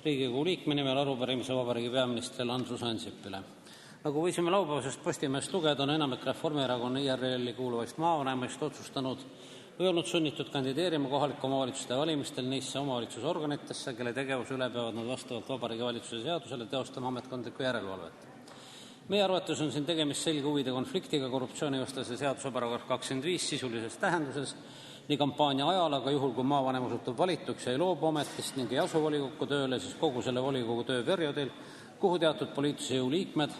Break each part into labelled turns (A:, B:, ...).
A: Riigikogu liikme nimel arupärimise Vabariigi peaministrile Andrus Ansipile. Nagu võisime laupäevasest Postimehest lugeda, on enamik Reformierakonna IRL-i kuuluvaist maavanemaist otsustanud või olnud sunnitud kandideerima kohalike omavalitsuste valimistel neisse omavalitsusorganitesse, kelle tegevuse üle peavad nad vastavalt Vabariigi Valitsuse seadusele teostama ametkondlikku järelevalvet. Meie arvates on siin tegemist selge huvide konfliktiga korruptsioonivastase seaduse paragrahv 25 sisulises tähenduses nii kampaania ajal, aga juhul, kui maavanem osutub valituks ja ei loobu ametist ning ei asu volikokku tööle, siis kogu selle volikogu tööperioodil, kuhu teatud poliitilise jõu liikmed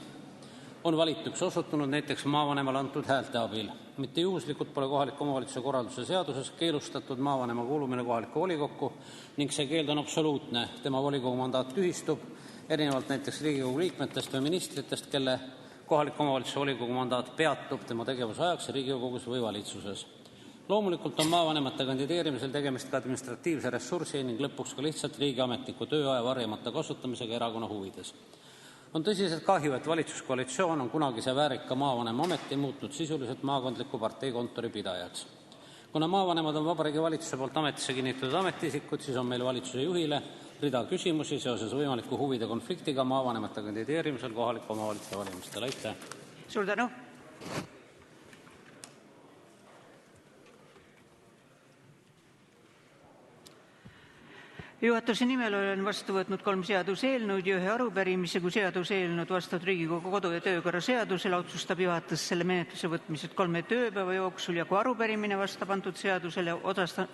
A: on valituks osutunud näiteks maavanemale antud häälte abil. Mitte juhuslikult pole kohaliku omavalitsuse korralduse seaduses keelustatud maavanema kuulumine kohalikku volikokku ning see keeld on absoluutne. Tema volikogu mandaat tühistub, erinevalt näiteks Riigikogu liikmetest või ministritest, kelle kohaliku omavalitsuse volikogu mandaat peatub tema tegevuse ajaks Riigikogus või valitsuses. Loomulikult on maavanemate kandideerimisel tegemist ka administratiivse ressursi ning lõpuks ka lihtsalt riigiametniku tööaja varjamata kasutamisega erakonna huvides. On tõsiselt kahju, et valitsuskoalitsioon on kunagise väärika maavanema ameti muutnud sisuliselt maakondliku parteikontori pidajaks. Kuna maavanemad on Vabariigi Valitsuse poolt ametisse kinnitatud ametiisikud, siis on meil valitsuse juhile rida küsimusi seoses võimaliku huvide konfliktiga maavanemate kandideerimisel kohaliku omavalitsuse valimistel. Aitäh!
B: Suur tänu! Juhatuse nimel olen vastu võtnud 3 seaduseelnõud ja 1 arupärimise. Kui seaduseelnõud vastavad Riigikogu kodu- ja töökorra seadusele, otsustab juhatus selle menetlusse võtmised 3 tööpäeva jooksul ja kui arupärimine vastab antud seadusele,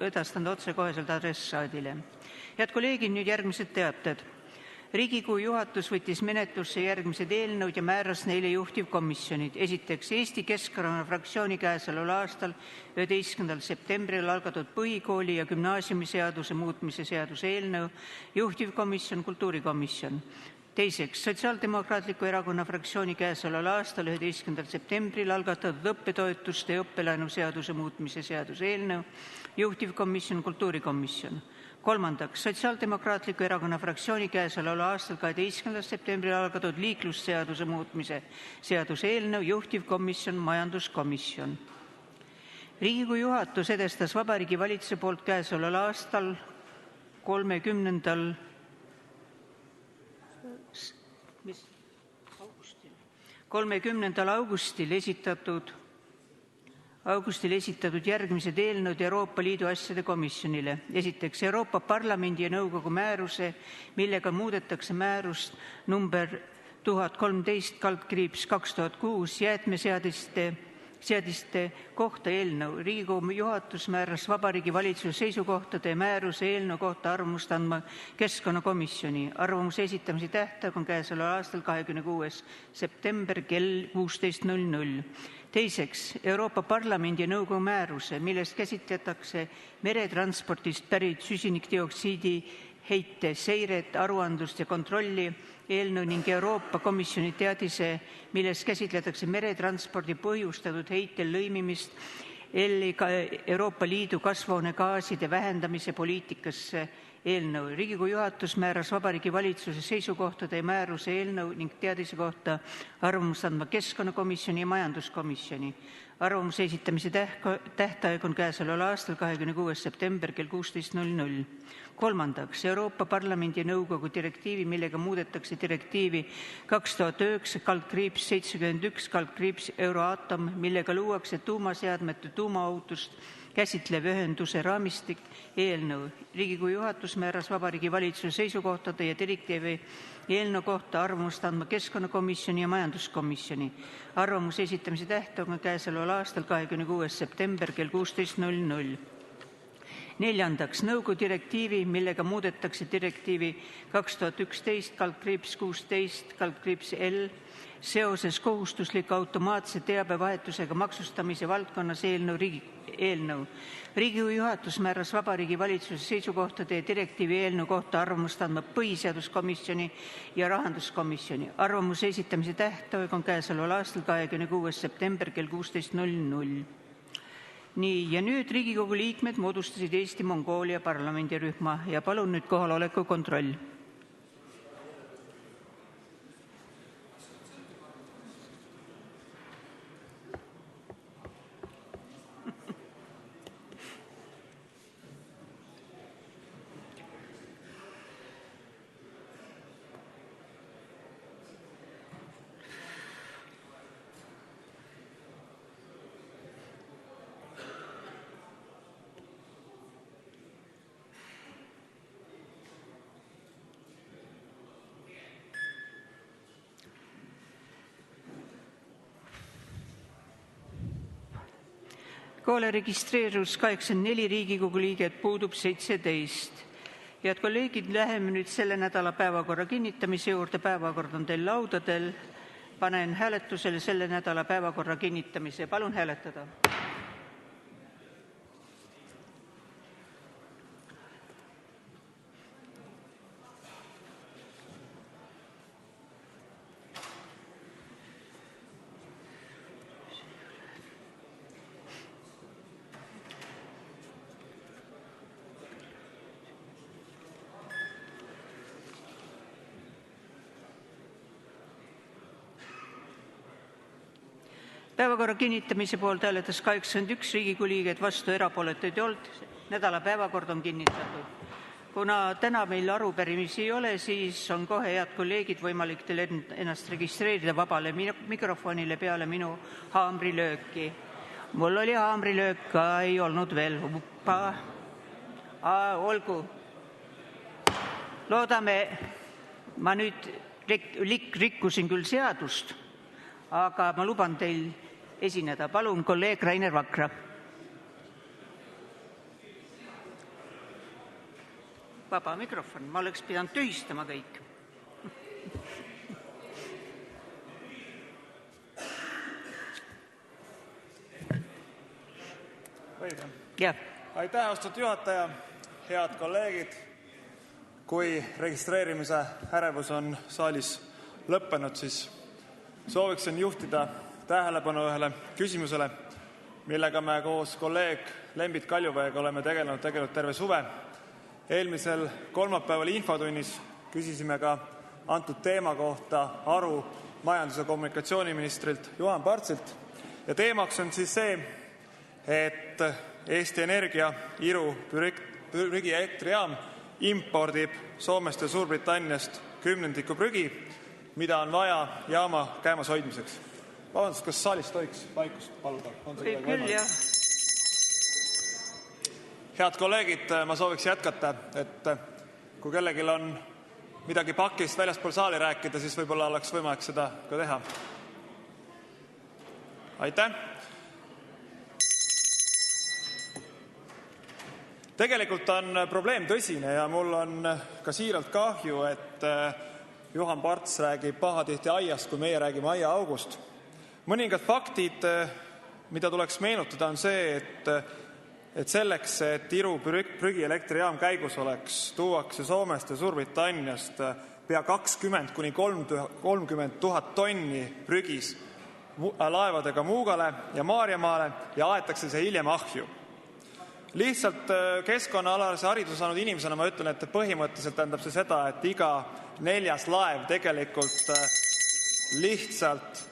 B: edastan otsekoheselt adressaadile. Head kolleegid, nüüd järgmised teated. Riigikogu juhatus võttis menetlusse järgmised eelnõud ja määras neile juhtivkomisjonid. Esiteks, Eesti Keskerakonna fraktsiooni käesoleval aastal 11. septembril algatud põhikooli- ja gümnaasiumiseaduse muutmise seaduse eelnõu, juhtivkomisjon kultuurikomisjon. Teiseks, Sotsiaaldemokraatliku Erakonna fraktsiooni käesoleval aastal 11. septembril algatatud õppetoetuste ja õppelaenu seaduse muutmise seaduse eelnõu, juhtivkomisjon kultuurikomisjon. Kolmandaks, Sotsiaaldemokraatliku Erakonna fraktsiooni käesoleval aastal 12. septembril algatatud liiklusseaduse muutmise seaduse eelnõu, juhtivkomisjon majanduskomisjon. Riigikogu juhatus edestas Vabariigi Valitsuse poolt käesoleval aastal 30. augustil esitatud järgmised eelnõud Euroopa Liidu asjade komisjonile. Esiteks, Euroopa Parlamendi ja Nõukogu määruse, millega muudetakse määrust number 1013/2006 jäätmeseadiste kohta eelnõu. Riigikogu juhatus määras Vabariigi Valitsuse seisukohtade ja määruse eelnõu kohta arvamust andma keskkonnakomisjoni. Arvamuse esitamise tähtaeg on käesoleval aastal 26. september kell 16.00. Teiseks, Euroopa Parlamendi ja Nõukogu määruse, milles käsitletakse meretranspordist pärit süsinikdioksiidi heite seiret, aruandlust ja kontrolli eelnõu ning Euroopa Komisjoni teadise, milles käsitletakse meretranspordi põhjustatud heitel lõimimist Euroopa Liidu kasvuhoonegaaside vähendamise poliitikasse eelnõu. Riigikogu juhatus määras Vabariigi Valitsuse seisukohtade ja määruse eelnõu ning teadise kohta arvamust andma keskkonnakomisjoni ja majanduskomisjoni. Arvamuse esitamise tähtaeg on käesoleval aastal 26. september kell 16.00. Kolmandaks, Euroopa Parlamendi ja Nõukogu direktiivi, millega muudetakse direktiivi 2009/71/Euratom, millega luuakse tuumaseadmete tuumaohutust käsitlev ühenduse raamistik eelnõu. Riigikogu juhatus määras Vabariigi Valitsuse seisukohtade ja direktiivi eelnõu kohta arvamust andma keskkonnakomisjoni ja majanduskomisjoni. Arvamuse esitamise tähtaeg on käesoleval aastal 26. september kell 16.00. Neljandaks, nõukogu direktiivi, millega muudetakse direktiivi 2011/16/L seoses kohustusliku automaatse teabevahetusega maksustamise valdkonnas eelnõu. Riigikogu juhatus määras Vabariigi Valitsuse seisukohtade ja direktiivi eelnõu kohta arvamust andma põhiseaduskomisjoni ja rahanduskomisjoni. Arvamuse esitamise tähtaeg on käesoleval aastal 26. september kell 16.00. Nii, ja nüüd Riigikogu liikmed moodustasid Eesti-Mongoolia parlamendirühma ja palun nüüd kohaloleku kontroll. Kohale registreerus 84 Riigikogu liiget, puudub 17. Head kolleegid, läheme nüüd selle nädala päevakorra kinnitamise juurde. Päevakord on teil laudadel. Panen hääletusele selle nädala päevakorra kinnitamise. Palun hääletada. Päevakorra kinnitamise poolt hääletas 81 Riigikogu liiget, vastu erapooletuid ei olnud. Nädala päevakord on kinnitatud. Kuna täna meil arupärimisi ei ole, siis on kohe, head kolleegid, võimalik teil ennast registreerida vabale mikrofonile peale minu haamrilööki. Mul oli haamrilöök ka, ei olnud veel. Olgu. Loodame, ma nüüd rikkusin küll seadust, aga ma luban teil esineda. Palun, kolleeg Rainer Vakra. Vaba mikrofon. Ma oleks pidanud tühistama kõik. Ja.
C: Aitäh, austatud juhataja. Head kolleegid. Kui registreerimise ärevus on saalis lõppenud, siis sooviksin juhtida tähelepanu ühele küsimusele, millega me koos kolleeg Lembit Kaljuveega oleme tegelenud terve suve. Eelmisel kolmapäeval infotunnis küsisime ka antud teema kohta aru majandus- ja kommunikatsiooniministrilt Juhan Partsilt. Ja teemaks on siis see, et Eesti Energia Iru prügielektrijaam impordib Soomest ja Suurbritanniast 10 prügi, mida on vaja jaama käimas hoidmiseks. Vabandust, kas saalis tohiks vaikust paluda?
B: Küll, jah.
C: Head kolleegid, ma sooviks jätkata, et kui kellelgi on midagi pakist väljaspool saali rääkida, siis võib-olla oleks võimalik seda ka teha. Aitäh! Tegelikult on probleem tõsine ja mul on ka siiralt kahju, et Juhan Parts räägib pahatihti aiast, kui meie räägime aiaaugust. Mõningad faktid, mida tuleks meenutada, on see, et selleks, et Iru prügielektrijaam käigus oleks, tuuakse Soomest ja Suurbritanniast pea 20 kuni 30 000 tonni prügis laevadega Muugale ja Maarjamaale ja aetakse see hiljem ahju. Lihtsalt keskkonnaalase hariduse saanud inimesena ma ütlen, et põhimõtteliselt tähendab see seda, et iga 4. laev tegelikult lihtsalt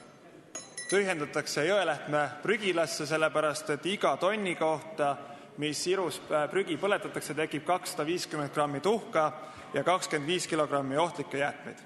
C: tühjendatakse Jõelähtme prügilasse, sellepärast et iga tonni kohta, mis Irus prügi põletatakse, tekib 250 grammi tuhka ja 25 kilogrammi ohtlikke jäätmeid.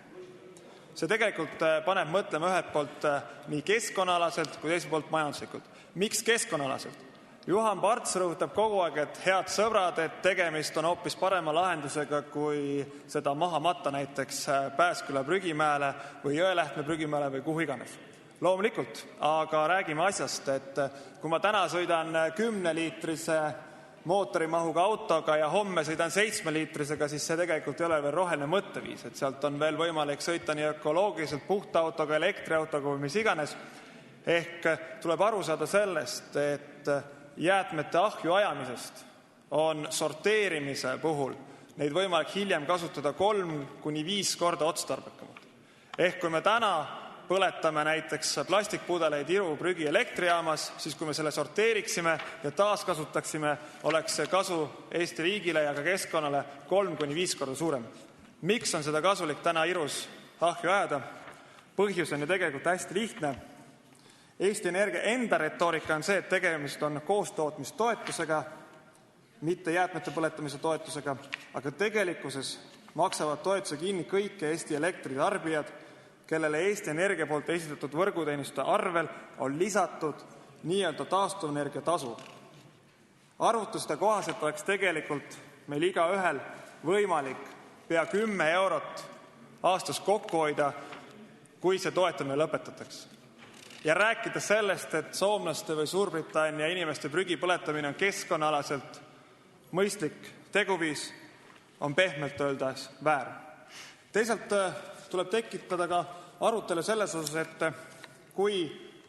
C: See tegelikult paneb mõtlema ühelt poolt nii keskkonnaalaselt kui teiselt poolt majanduslikult. Miks keskkonnaalaselt? Juhan Parts rõhutab kogu aeg, et head sõbrad, et tegemist on hoopis parema lahendusega, kui seda maha matta näiteks Pääsküla prügimäele või Jõelähtme prügimäele või kuhu iganes. Loomulikult, aga räägime asjast, et kui ma täna sõidan 10-liitrise mootorimahuga autoga ja homme sõidan 7-liitrisega, siis see tegelikult ei ole veel roheline mõtteviis, et sealt on veel võimalik sõita nii ökoloogiliselt puhtautoga, elektriautoga või mis iganes. Ehk tuleb aru saada sellest, et jäätmete ahju ajamisest on sorteerimise puhul neid võimalik hiljem kasutada 3 kuni 5 korda otstarbekamalt. Ehk kui me täna põletame näiteks plastikpudeleid Iru prügielektrijaamas, siis kui me selle sorteeriksime ja taaskasutaksime, oleks see kasu Eesti riigile ja ka keskkonnale 3 kuni 5 korda suurem. Miks on seda kasulik täna Irus ahju ajada? Põhjus on ju tegelikult hästi lihtne. Eesti Energia enda retoorika on see, et tegemist on koostootmistoetusega, mitte jäätmete põletamise toetusega, aga tegelikkuses maksavad toetuse kinni kõik Eesti elektritarbijad, kellele Eesti Energia poolt esitatud võrguteenuste arvel on lisatud nii-öelda taastuvenergia tasu. Arvutuste kohaselt oleks tegelikult meil igaühel võimalik pea 10 eurot aastas kokku hoida, kui see toetamine lõpetatakse. ja rääkida sellest, et soomlaste või Suurbritannia inimeste prügi põletamine on keskkonnaalaselt mõistlik teguviis, on pehmelt öeldes väär. Teisalt tuleb tekitada ka arutelu selles osas, et kui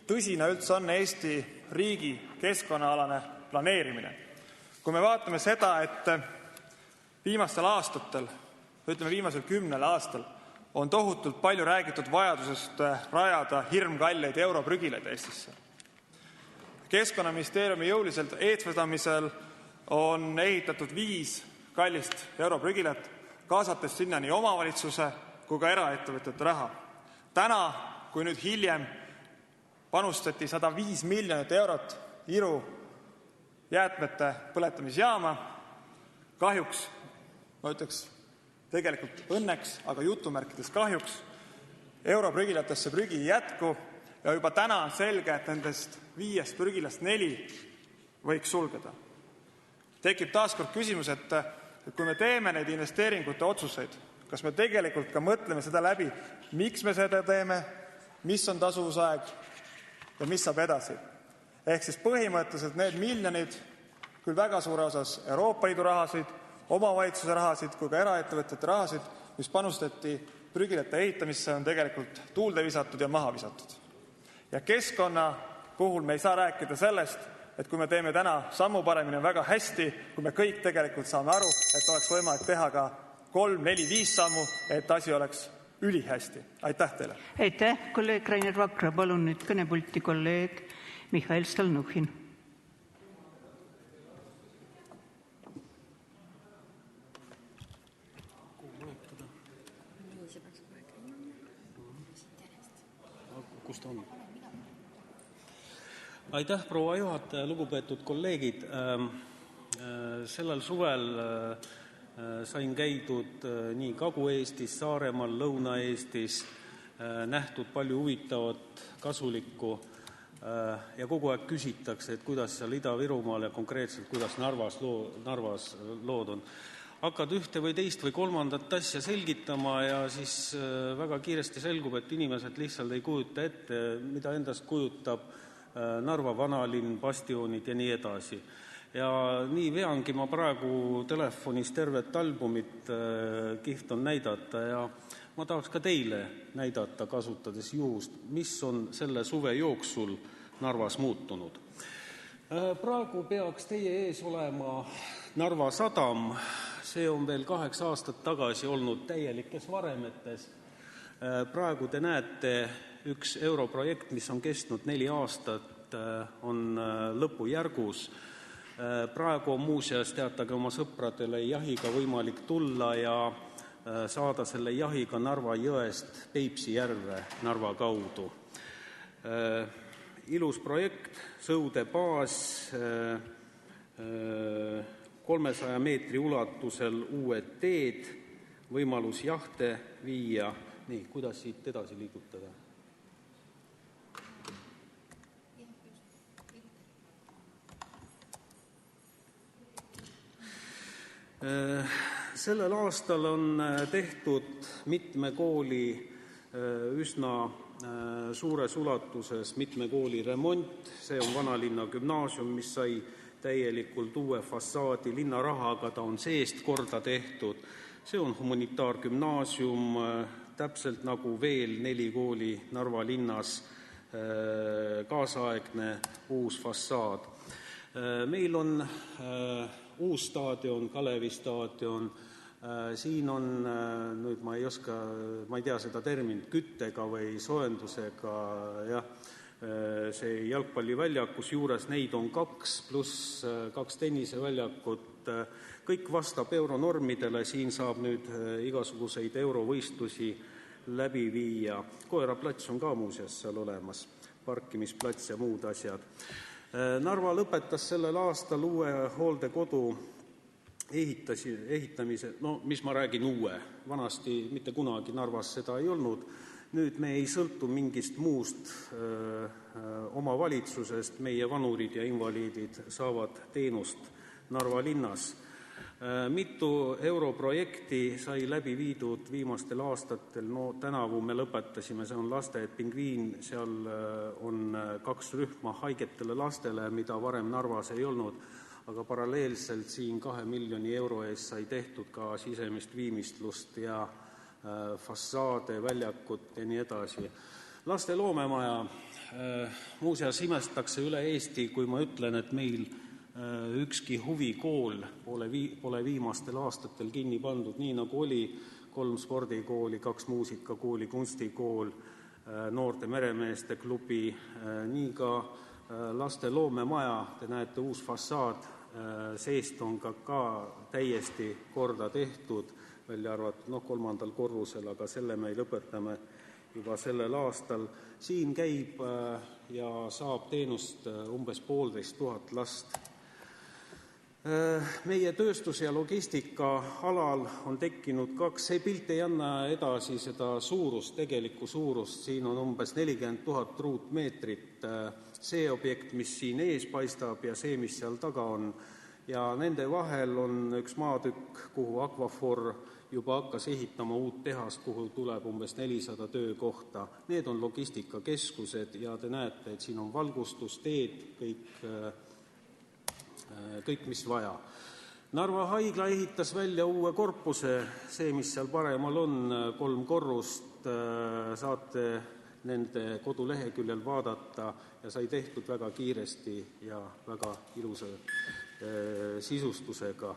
C: tõsine üldse on Eesti riigi keskkonnaalane planeerimine. Kui me vaatame seda, et viimastel aastatel, ütleme viimasel 10 aastal, on tohutult palju räägitud vajadusest rajada hirmkalleid europrügilaid Eestisse. Keskkonnaministeeriumi jõuliselt eestvedamisel on ehitatud 5 kallist europrügilat, kaasates sinna nii omavalitsuse kui ka eraettevõtete raha. Täna, kui nüüd hiljem panustati 105 miljonit eurot Iru jäätmete põletamisjaama, kahjuks, ma ütleks tegelikult õnneks, aga jutumärkides kahjuks, europrügilatesse prügi ei jätku ja juba täna on selge, et nendest 5 prügilast 4 võiks sulgeda. Tekib taaskord küsimus, et kui me teeme neid investeeringute otsuseid, kas me tegelikult ka mõtleme seda läbi, miks me seda teeme, mis on tasuvusaeg ja mis saab edasi. Ehk siis põhimõtteliselt need miljonid, küll väga suure osas Euroopa Liidu rahasid, omavalitsuse rahasid kui ka eraettevõtete rahasid, mis panustati prügilate ehitamisse, on tegelikult tuulde visatud ja maha visatud. Ja keskkonna puhul me ei saa rääkida sellest, et kui me teeme täna sammu paremini väga hästi, kui me kõik tegelikult saame aru, et oleks võimalik teha ka 3, 4, 5 sammu, et asi oleks ülihästi. Aitäh teile!
B: Aitäh, kolleeg Rainer Vakra. Palun nüüd kõnepulti kolleeg Mihhail Stalnuhhin.
A: Kus ta on? Aitäh, proua juhataja, lugupeetud kolleegid. Sellel suvel sain käidud nii Kagu-Eestis, Saaremaal, Lõuna-Eestis, nähtud palju huvitavat, kasulikku ja kogu aeg küsitakse, et kuidas seal Ida-Virumaal ja konkreetselt kuidas Narvas lood on. Hakkad ühte või teist või kolmandat asja selgitama ja siis väga kiiresti selgub, et inimesed lihtsalt ei kujuta ette, mida endast kujutab Narva vanalinn, bastionid ja nii edasi. Ja nii veangi ma praegu telefonis tervet albumit, kihvt on näidata ja ma tahaks ka teile näidata, kasutades juhust, mis on selle suve jooksul Narvas muutunud. Praegu peaks teie ees olema Narva sadam. See on veel 8 aastat tagasi olnud täielikes varemetes. Praegu te näete üks europrojekt, mis on kestnud 4 aastat, on lõpujärgus. Praegu on muuseas, teatage oma sõpradele, jahiga võimalik tulla ja saada selle jahiga Narva jõest Peipsi järve Narva kaudu. Ilus projekt, sõude baas, 300 meetri ulatusel uued teed, võimalus jahte viia. Nii, kuidas siit edasi liigutada? Sellel aastal on tehtud mitme kooli üsna suures ulatuses mitme kooli remont. See on Vanalinna gümnaasium, mis sai täielikult uue fassaadi linna rahaga, ta on seest korda tehtud. See on humanitaargümnaasium, täpselt nagu veel 4 kooli Narva linnas, kaasaegne uus fassaad. Meil on uus staadion, Kalevi staadion, siin on, nüüd ma ei tea seda terminit, küttega või soojendusega, jah, see jalgpalliväljakus juures, neid on 2 pluss 2 tenniseväljakut, kõik vastab euronormidele, siin saab nüüd igasuguseid eurovõistlusi läbi viia. Koeraplats on ka muuseas seal olemas, parkimisplats ja muud asjad. Narva lõpetas sellel aastal uue hooldekodu ehitamise, no mis ma räägin uue, vanasti mitte kunagi Narvas seda ei olnud. Nüüd me ei sõltu mingist muust omavalitsusest, meie vanurid ja invaliidid saavad teenust Narva linnas.
D: Mitu europrojekti sai läbi viidud viimastel aastatel? No tänavu me lõpetasime, see on lasteaed Pingviin, seal on 2 rühma haigetele lastele, mida varem Narvas ei olnud, aga paralleelselt siin 2 miljoni euro eest sai tehtud ka sisemist viimistlust ja fassaade, väljakut ja nii edasi. Laste loomemaja, muuseas imestakse üle Eesti, kui ma ütlen, et meil ükski huvikool pole viimastel aastatel kinni pandud, nii nagu oli 3 spordikooli, 2 muusikakooli, kunstikool, noorte meremeeste klubi, nii ka laste loomemaja, te näete, uus fassaad, seest on ka täiesti korda tehtud, välja arvatud 3. korrusel, aga selle me lõpetame juba sellel aastal. Siin käib ja saab teenust umbes 1500 last. Meie tööstus- ja logistika alal on tekkinud 2, see pilt ei anna edasi seda suurust, tegelikku suurust, siin on umbes 40 000 ruutmeetrit, see objekt, mis siin ees paistab ja see, mis seal taga on, ja nende vahel on üks maatükk, kuhu Aquafor juba hakkas ehitama uut tehast, kuhu tuleb umbes 400 töökohta. Need on logistikakeskused ja te näete, et siin on valgustus, teed, kõik, mis vaja. Narva haigla ehitas välja uue korpuse, see, mis seal paremal on, 3 korrust, saate nende koduleheküljel vaadata ja sai tehtud väga kiiresti ja väga ilusa sisustusega.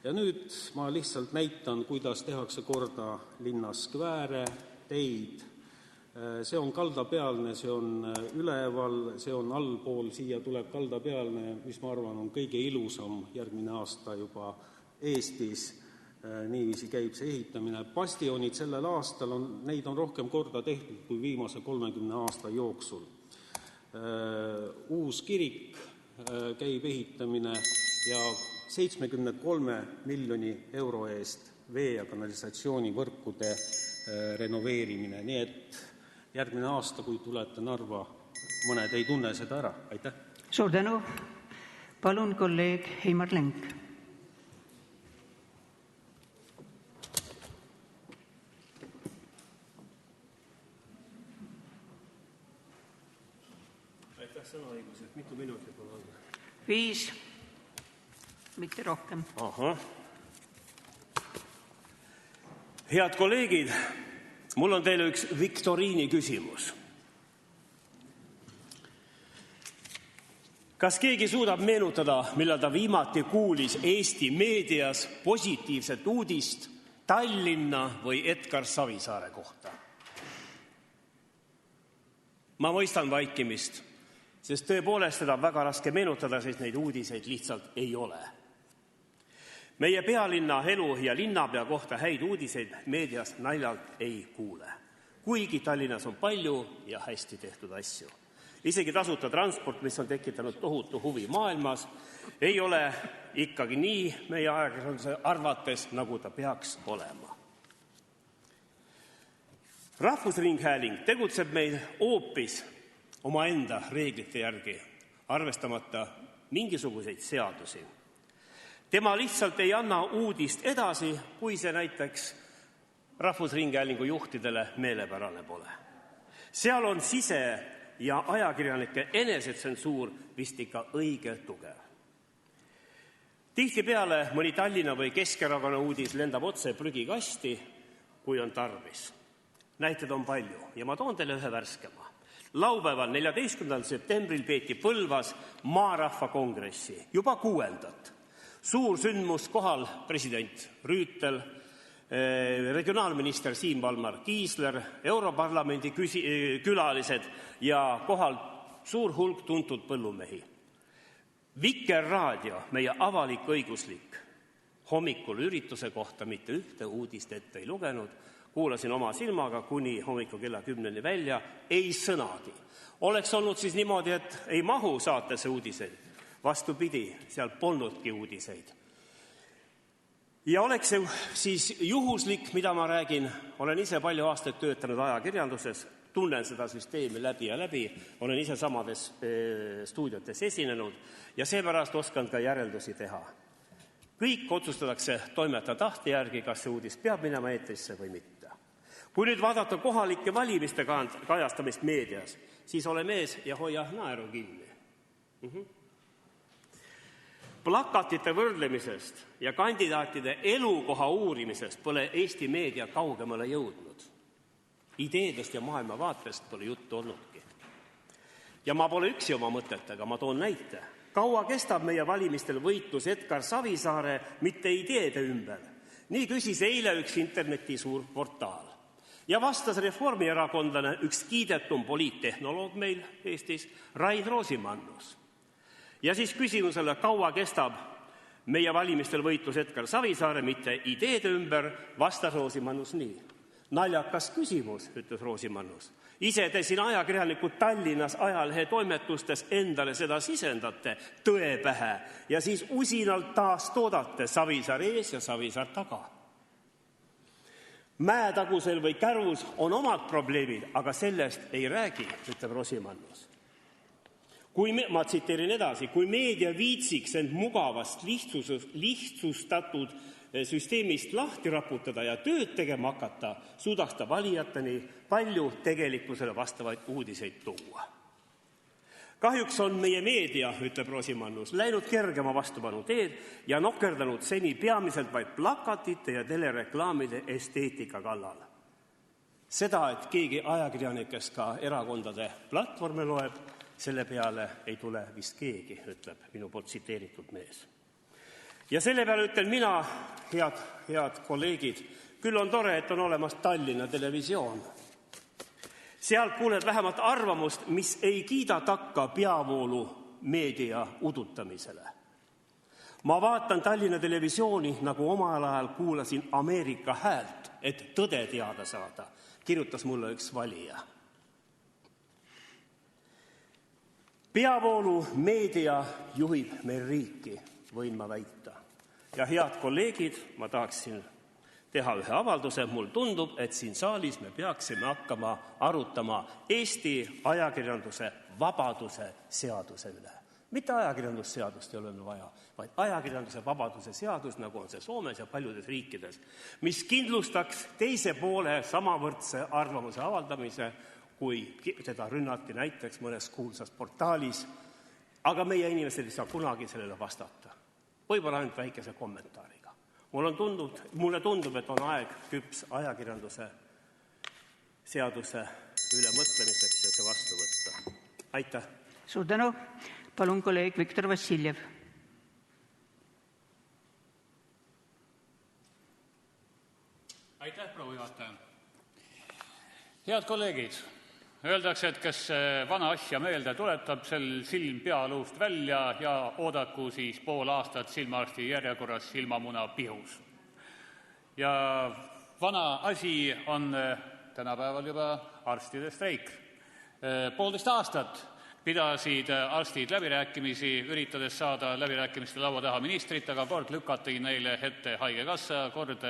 D: Ja nüüd ma lihtsalt näitan, kuidas tehakse korda linnas skvääre, teid. See on kaldapealne, see on üleval, see on allpool, siia tuleb kaldapealne, mis ma arvan on kõige ilusam järgmine aasta juba Eestis. Niiviisi käib see ehitamine. Bastionid sellel aastal, neid on rohkem korda tehtud kui viimase 30 aasta jooksul. Uus kirik käib ehitamine ja 73 miljoni euro eest vee- ja kanalisatsioonivõrkude renoveerimine. Nii et järgmine aasta, kui tulete Narva, mõned ei tunne seda ära. Aitäh!
B: Suur tänu! Palun kolleeg Heimar Lenk.
E: Aitäh sõnaõigused. Mitu minutit on olnud?
B: 5, mitte rohkem.
E: Aha. Head kolleegid, mul on teile üks viktoriini küsimus. Kas keegi suudab meenutada, millal ta viimati kuulis Eesti meedias positiivset uudist Tallinna või Edgar Savisaare kohta? Ma mõistan vaikimist, sest tõepoolest seda on väga raske meenutada, sest neid uudiseid lihtsalt ei ole. Meie pealinna elu ja linnapea kohta häid uudiseid meedias naljalt ei kuule. Kuigi Tallinnas on palju ja hästi tehtud asju. Isegi tasuta transport, mis on tekitanud tohutu huvi maailmas, ei ole ikkagi nii meie ajakirjanduse arvates, nagu ta peaks olema. Rahvusringhääling tegutseb meil hoopis omaenda reeglite järgi, arvestamata mingisuguseid seadusi. Tema lihtsalt ei anna uudist edasi, kui see näiteks Rahvusringhäälingu juhtidele meelepärane pole. Seal on sise- ja ajakirjanike enesetsensuur vist ikka õige tugev. Tihtipeale mõni Tallinna või Keskerakonna uudis lendab otse prügikasti, kui on tarvis. Näited on palju ja ma toon teile ühe värskema. Laupäeval 14. septembril peeti Põlvas Maarahva kongressi, juba 6. Suur sündmus, kohal president Rüütel, regionaalminister Siim Valmar Kiisler, Europarlamendi külalised ja kohal suur hulk tuntud põllumehi. Vikerraadio, meie avalik õiguslik, hommikul ürituse kohta mitte ühte uudist ette ei lugenud, kuulasin oma silmaga kuni hommiku kella 10 välja, ei sõnagi. Oleks olnud siis niimoodi, et ei mahu saatesse uudiseid. Vastupidi, seal polnudki uudiseid. Ja oleks see siis juhuslik, mida ma räägin, olen ise palju aastaid töötanud ajakirjanduses, tunnen seda süsteemi läbi ja läbi, olen ise samades stuudiotes esinenud ja seepärast oskan ka järeldusi teha. Kõik otsustatakse toimetada tahte järgi, kas see uudis peab minema eetrisse või mitte. Kui nüüd vaadata kohalike valimiste kajastamist meedias, siis ole mees ja hoia naeru kinni. Plakatite võrdlemisest ja kandidaatide elukoha uurimisest pole Eesti meedia kaugemale jõudnud. Ideedest ja maailmavaatest pole juttu olnudki. Ja ma pole üksi oma mõtetega, ma toon näite. Kaua kestab meie valimistel võitlus Edgar Savisaare mitte ideede ümber? Nii küsis eile üks interneti suur portaal. Ja vastas reformierakondlane, üks kiidetum poliittehnoloog meil Eestis, Rain Rosimannus. Ja siis küsimusele, kaua kestab meie valimistel võitlus Edgar Savisaare mitte ideede ümber, vastas Rosimannus nii. Naljakas küsimus, ütles Rosimannus. Ise te siin ajakirjanikud Tallinnas ajalehe toimetustes endale seda sisendate tõe pähe ja siis usinalt taas toodate Savisaar ees ja Savisaar taga. Mäetagusel või Kärus on omad probleemid, aga sellest ei räägi, ütleb Rosimannus. Ma tsiteerin edasi, kui meedia viitsiks end mugavast lihtsustatud süsteemist lahti raputada ja tööd tegema hakata, suudaks ta valijateni palju tegelikkusele vastavaid uudiseid tuua. Kahjuks on meie meedia, ütleb Rosimannus, läinud kergema vastupanu teed ja nokerdanud seni peamiselt vaid plakatite ja telereklaamide esteetika kallal. Seda, et keegi ajakirjanikest ka erakondade platvorme loeb, selle peale ei tule vist keegi, ütleb minu poolt tsiteeritud mees. Ja selle peale ütlen mina, head kolleegid, küll on tore, et on olemas Tallinna Televisioon. Sealt kuuled vähemalt arvamust, mis ei kiida takka peavoolu meedia udutamisele. Ma vaatan Tallinna Televisiooni, nagu omal ajal kuulasin Ameerika häält, et tõde teada saada, kirjutas mulle üks valija. Peavoolu meedia juhib meil riiki, võin ma väita. Ja head kolleegid, ma tahaksin teha ühe avalduse. Mul tundub, et siin saalis me peaksime hakkama arutama Eesti ajakirjanduse vabaduse seaduse üle. Mitte ajakirjandusseadust ei ole vaja, vaid ajakirjanduse vabaduse seadus, nagu on see Soomes ja paljudes riikides, mis kindlustaks teise poole samavõrdse arvamuse avaldamise, kui teda rünnati näiteks mõnes kuulsas portaalis, aga meie inimesed ei saa kunagi sellele vastata. Võib-olla ainult väikese kommentaariga. Mulle tundub, et on aeg küps ajakirjanduse seaduse üle mõtlemiseks ja see vastu võtta. Aitäh!
B: Suur tänu! Palun kolleeg Viktor Vassiljev.
F: Aitäh, proua juhataja! Head kolleegid! Öeldakse, et kes vana asja meelde tuletab, sel silm pealuust välja ja oodaku siis pool aastat silmaarsti järjekorras silmamuna pihus. Ja vana asi on tänapäeval juba arstide streik. 1,5 aastat pidasid arstid läbirääkimisi, üritades saada läbirääkimiste laua taha ministrit, aga kord lükati neile ette Haigekassa, kord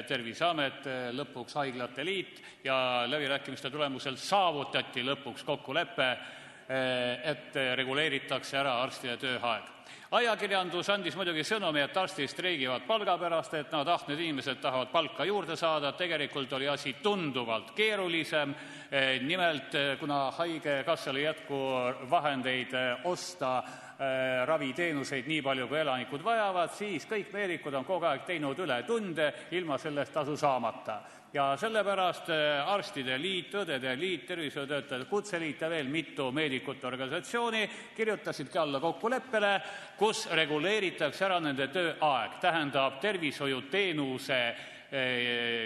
F: Terviseamet, lõpuks Haiglate Liit ja läbirääkimiste tulemusel saavutati lõpuks kokkulepe, et reguleeritakse ära arstide tööaeg. Ajakirjandus andis muidugi sõnumi, et arstid streigivad palga pärast, et need inimesed tahavad palka juurde saada. Tegelikult oli asi tunduvalt keerulisem. Nimelt, kuna Haigekassal ei jätku vahendeid osta raviteenuseid nii palju, kui elanikud vajavad, siis kõik meedikud on kogu aeg teinud ületunde ilma sellest tasu saamata. Ja sellepärast arstide liit, õdede liit, tervishoiutöötajate kutseliit ja veel mitu meedikute organisatsiooni kirjutasidki alla kokkuleppele, kus reguleeritakse ära nende tööaeg. Tähendab, tervishoiuteenuse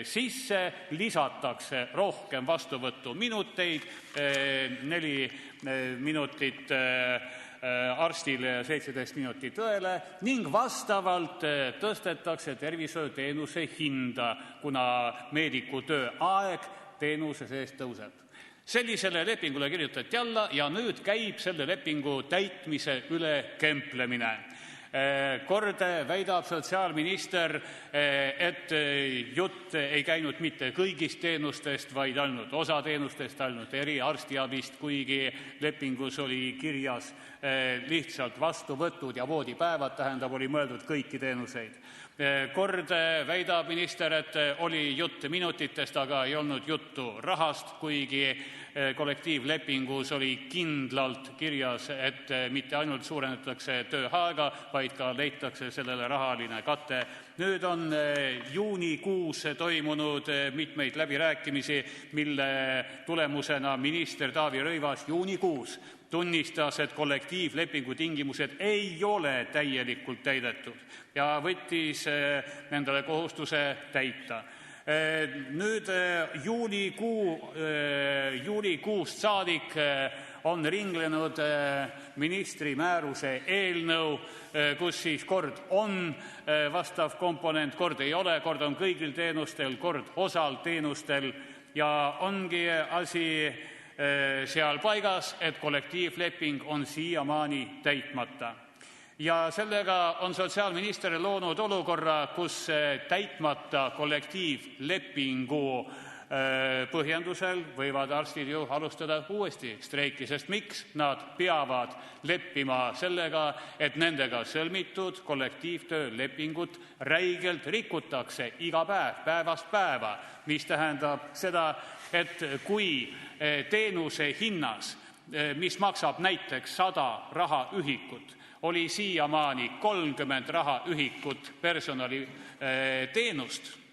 F: sisse lisatakse rohkem vastuvõtuminuteid, 4 minutit arstile 17 minutit õele ning vastavalt tõstetakse tervishoiuteenuse hinda, kuna meediku tööaeg teenuse sees tõuseb. Sellisele lepingule kirjutati alla ja nüüd käib selle lepingu täitmise üle kemplemine. Kord väidab sotsiaalminister, et jutt ei käinud mitte kõigist teenustest, vaid ainult osateenustest, ainult eriarstiabist, kuigi lepingus oli kirjas lihtsalt vastuvõtud ja voodipäevad, tähendab, oli mõeldud kõiki teenuseid. Kord väidab minister, et oli jutt minutitest, aga ei olnud juttu rahast, kuigi kollektiivlepingus oli kindlalt kirjas, et mitte ainult suurendatakse tööaega, vaid ka leitakse sellele rahaline kate. Nüüd on juunikuus toimunud mitmeid läbirääkimisi, mille tulemusena minister Taavi Rõivas juunikuus tunnistas, et kollektiivlepingu tingimused ei ole täielikult täidetud ja võttis endale kohustuse täita. Nüüd juulikuust saadik on ringlenud ministri määruse eelnõu, kus siis kord on vastav komponent, kord ei ole, kord on kõigil teenustel, kord osal teenustel ja ongi asi seal paigas, et kollektiivleping on siiamaani täitmata. Ja sellega on sotsiaalminister loonud olukorra, kus täitmata kollektiivlepingu põhjendusel võivad arstid ju alustada uuesti streiki, sest miks nad peavad leppima sellega, et nendega sõlmitud kollektiivtöölepingut räigelt rikutakse iga päev, päevast päeva, mis tähendab seda, et kui teenuse hinnas, mis maksab näiteks 100 rahaühikut, oli siiamaani 30 rahaühikut personaliteenust,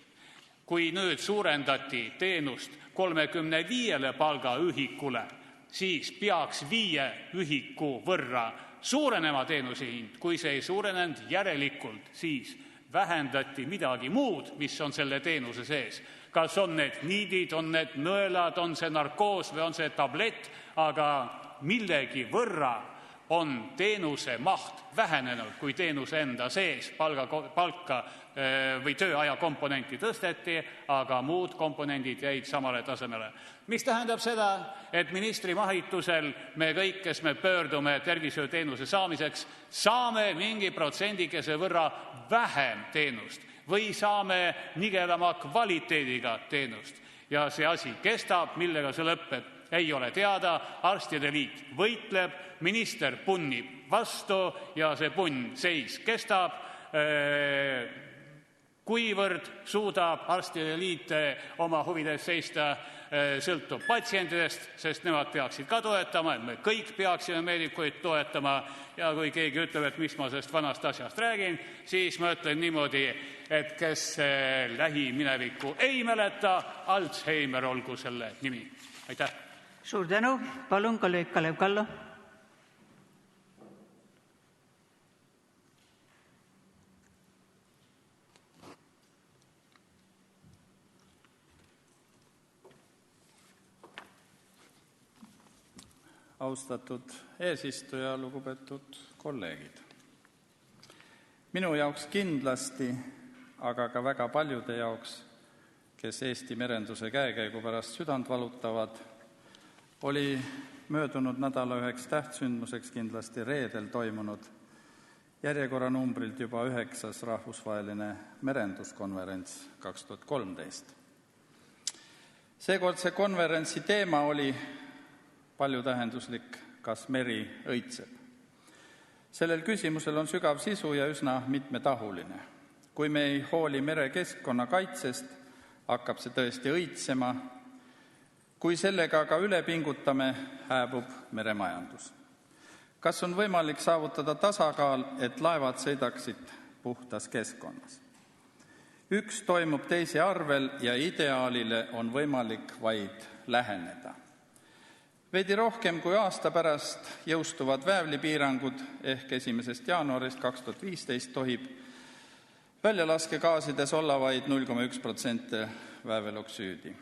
F: kui nüüd suurendati teenust 35 palgaühikule, siis peaks 5 ühiku võrra suurenema teenuse hind. Kui see ei suurenenud järelikult, siis vähendati midagi muud, mis on selle teenuse sees. Kas on need niidid, on need nõelad, on see narkoos või on see tablett, aga millegi võrra on teenuse maht vähenenud, kui teenuse enda sees palka või tööaja komponenti tõsteti, aga muud komponendid jäid samale tasemele. Mis tähendab seda, et ministri mahitusel me kõik, kes me pöördume tervishoiuteenuse saamiseks, saame mingi protsendikese võrra vähem teenust või saame nigelama kvaliteediga teenust. Ja see asi kestab, millega see lõpeb, ei ole teada, arstide liit võitleb, minister punnib vastu ja see punnseis kestab. Kuivõrd suudab arstide liit oma huvides seista, sõltub patsientidest, sest nemad peaksid ka toetama, et me kõik peaksime meedikuid toetama ja kui keegi ütleb, et mis ma sellest vanast asjast räägin, siis ma ütlen niimoodi, et kes lähiminevikku ei mäleta, Alzheimer olgu selle nimi. Aitäh!
B: Suur tänu, palun kolleeg Kalev Kallo.
G: Austatud eesistuja, lugupeetud kolleegid. Minu jaoks kindlasti, aga ka väga paljude jaoks, kes Eesti merenduse käekäigu pärast südant valutavad, oli möödunud nädala üheks tähtsündmuseks kindlasti reedel toimunud järjekorranumbrilt juba 9. rahvusvaheline merenduskonverents 2013. Seekordse konverentsi teema oli paljutähenduslik, kas meri õitseb. Sellel küsimusel on sügav sisu ja üsna mitmetahuline. Kui me ei hooli merekeskkonna kaitsest, hakkab see tõesti õitsema. Kui sellega aga üle pingutame, hääbub meremajandus. Kas on võimalik saavutada tasakaal, et laevad sõidaksid puhtas keskkonnas? Üks toimub teise arvel ja ideaalile on võimalik vaid läheneda. Veidi rohkem kui aasta pärast jõustuvad väävlipiirangud ehk 1. jaanuarist 2015 tohib väljalaskegaasides olla vaid 0,1% vääveloksüüdi.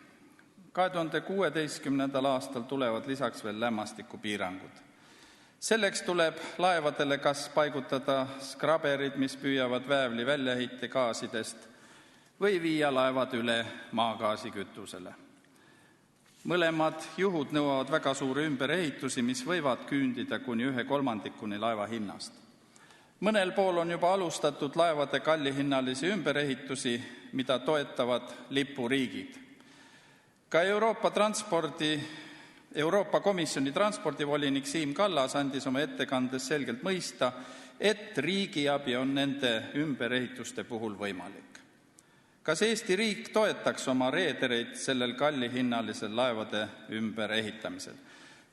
G: 2016. aastal tulevad lisaks veel lämmastikupiirangud. Selleks tuleb laevadele kas paigutada skraberid, mis püüavad väävli väljaheitgaasidest, või viia laevad üle maagaasikütusele. Mõlemad juhud nõuavad väga suuri ümberehitusi, mis võivad küündida kuni 1/3 laeva hinnast. Mõnel pool on juba alustatud laevade kallihinnalisi ümberehitusi, mida toetavad lipuriigid. Ka Euroopa Komisjoni transpordivolinik Siim Kallas andis oma ettekandes selgelt mõista, et riigiabi on nende ümberehituste puhul võimalik. Kas Eesti riik toetaks oma reedereid sellel kallihinnalisel laevade ümberehitamisel?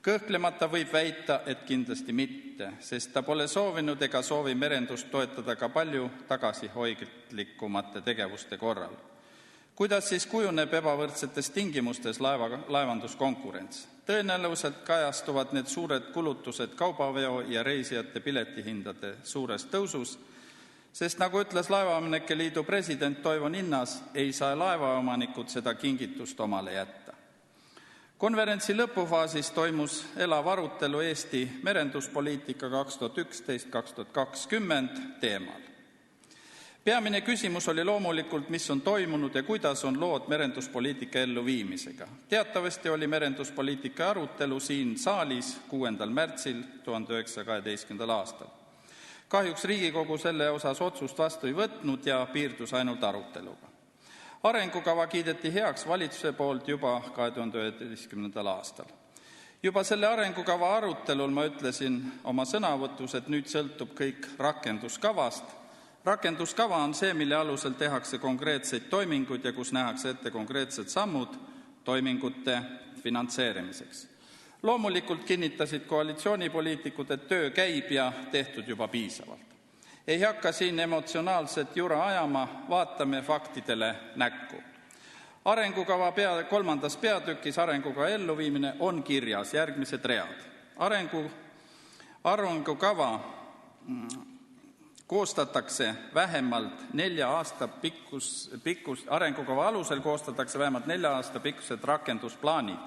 G: Kõhklemata võib väita, et kindlasti mitte, sest ta pole soovinud ega soovi merendust toetada ka palju tagasihoidlikumate tegevuste korral. Kuidas siis kujuneb ebavõrdsetes tingimustes laevanduskonkurents? Tõenäoliselt kajastuvad need suured kulutused kaubaveo ja reisijate piletihindade suures tõusus, sest nagu ütles Laevaomanike Liidu president Toivo Ninnas, ei saa laevaomanikud seda kingitust omale jätta. Konverentsi lõpufaasis toimus elav arutelu Eesti merenduspoliitika 2011-2020 teemal. Peamine küsimus oli loomulikult, mis on toimunud ja kuidas on lood merenduspoliitika elluviimisega. Teatavasti oli merenduspoliitika arutelu siin saalis 6. märtsil 1912. aastal. Kahjuks Riigikogu selle osas otsust vastu ei võtnud ja piirdus ainult aruteluga. Arengukava kiideti heaks valitsuse poolt juba 2011. aastal. Juba selle arengukava arutelul ma ütlesin oma sõnavõtus, et nüüd sõltub kõik rakenduskavast. Rakenduskava on see, mille alusel tehakse konkreetseid toiminguid ja kus nähakse ette konkreetsed sammud toimingute finantseerimiseks. Loomulikult kinnitasid koalitsioonipoliitikud, et töö käib ja tehtud juba piisavalt. Ei hakka siin emotsionaalset jura ajama, vaatame faktidele näkku. Arengukava 3. peatükis arengukava elluviimine on kirjas järgmised read. Arengukava koostatakse vähemalt 4 aasta arengukava alusel koostatakse vähemalt 4 aasta pikkused rakendusplaanid,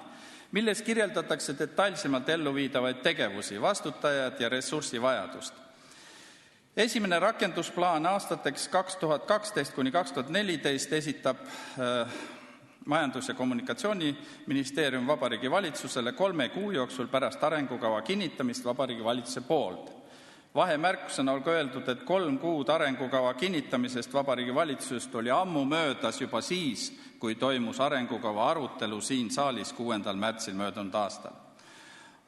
G: milles kirjeldatakse detailsemalt elluviidavaid tegevusi, vastutajad ja ressursivajadust. Esimene rakendusplaan aastateks 2012-2014 esitab Majandus- ja Kommunikatsiooniministeerium Vabariigi Valitsusele 3 kuu jooksul pärast arengukava kinnitamist Vabariigi Valitsuse poolt. Vahemärkusena olgu öeldud, et 3 kuud arengukava kinnitamisest Vabariigi Valitsusest oli ammu möödas juba siis, kui toimus arengukava arutelu siin saalis 6. märtsil möödunud aastal.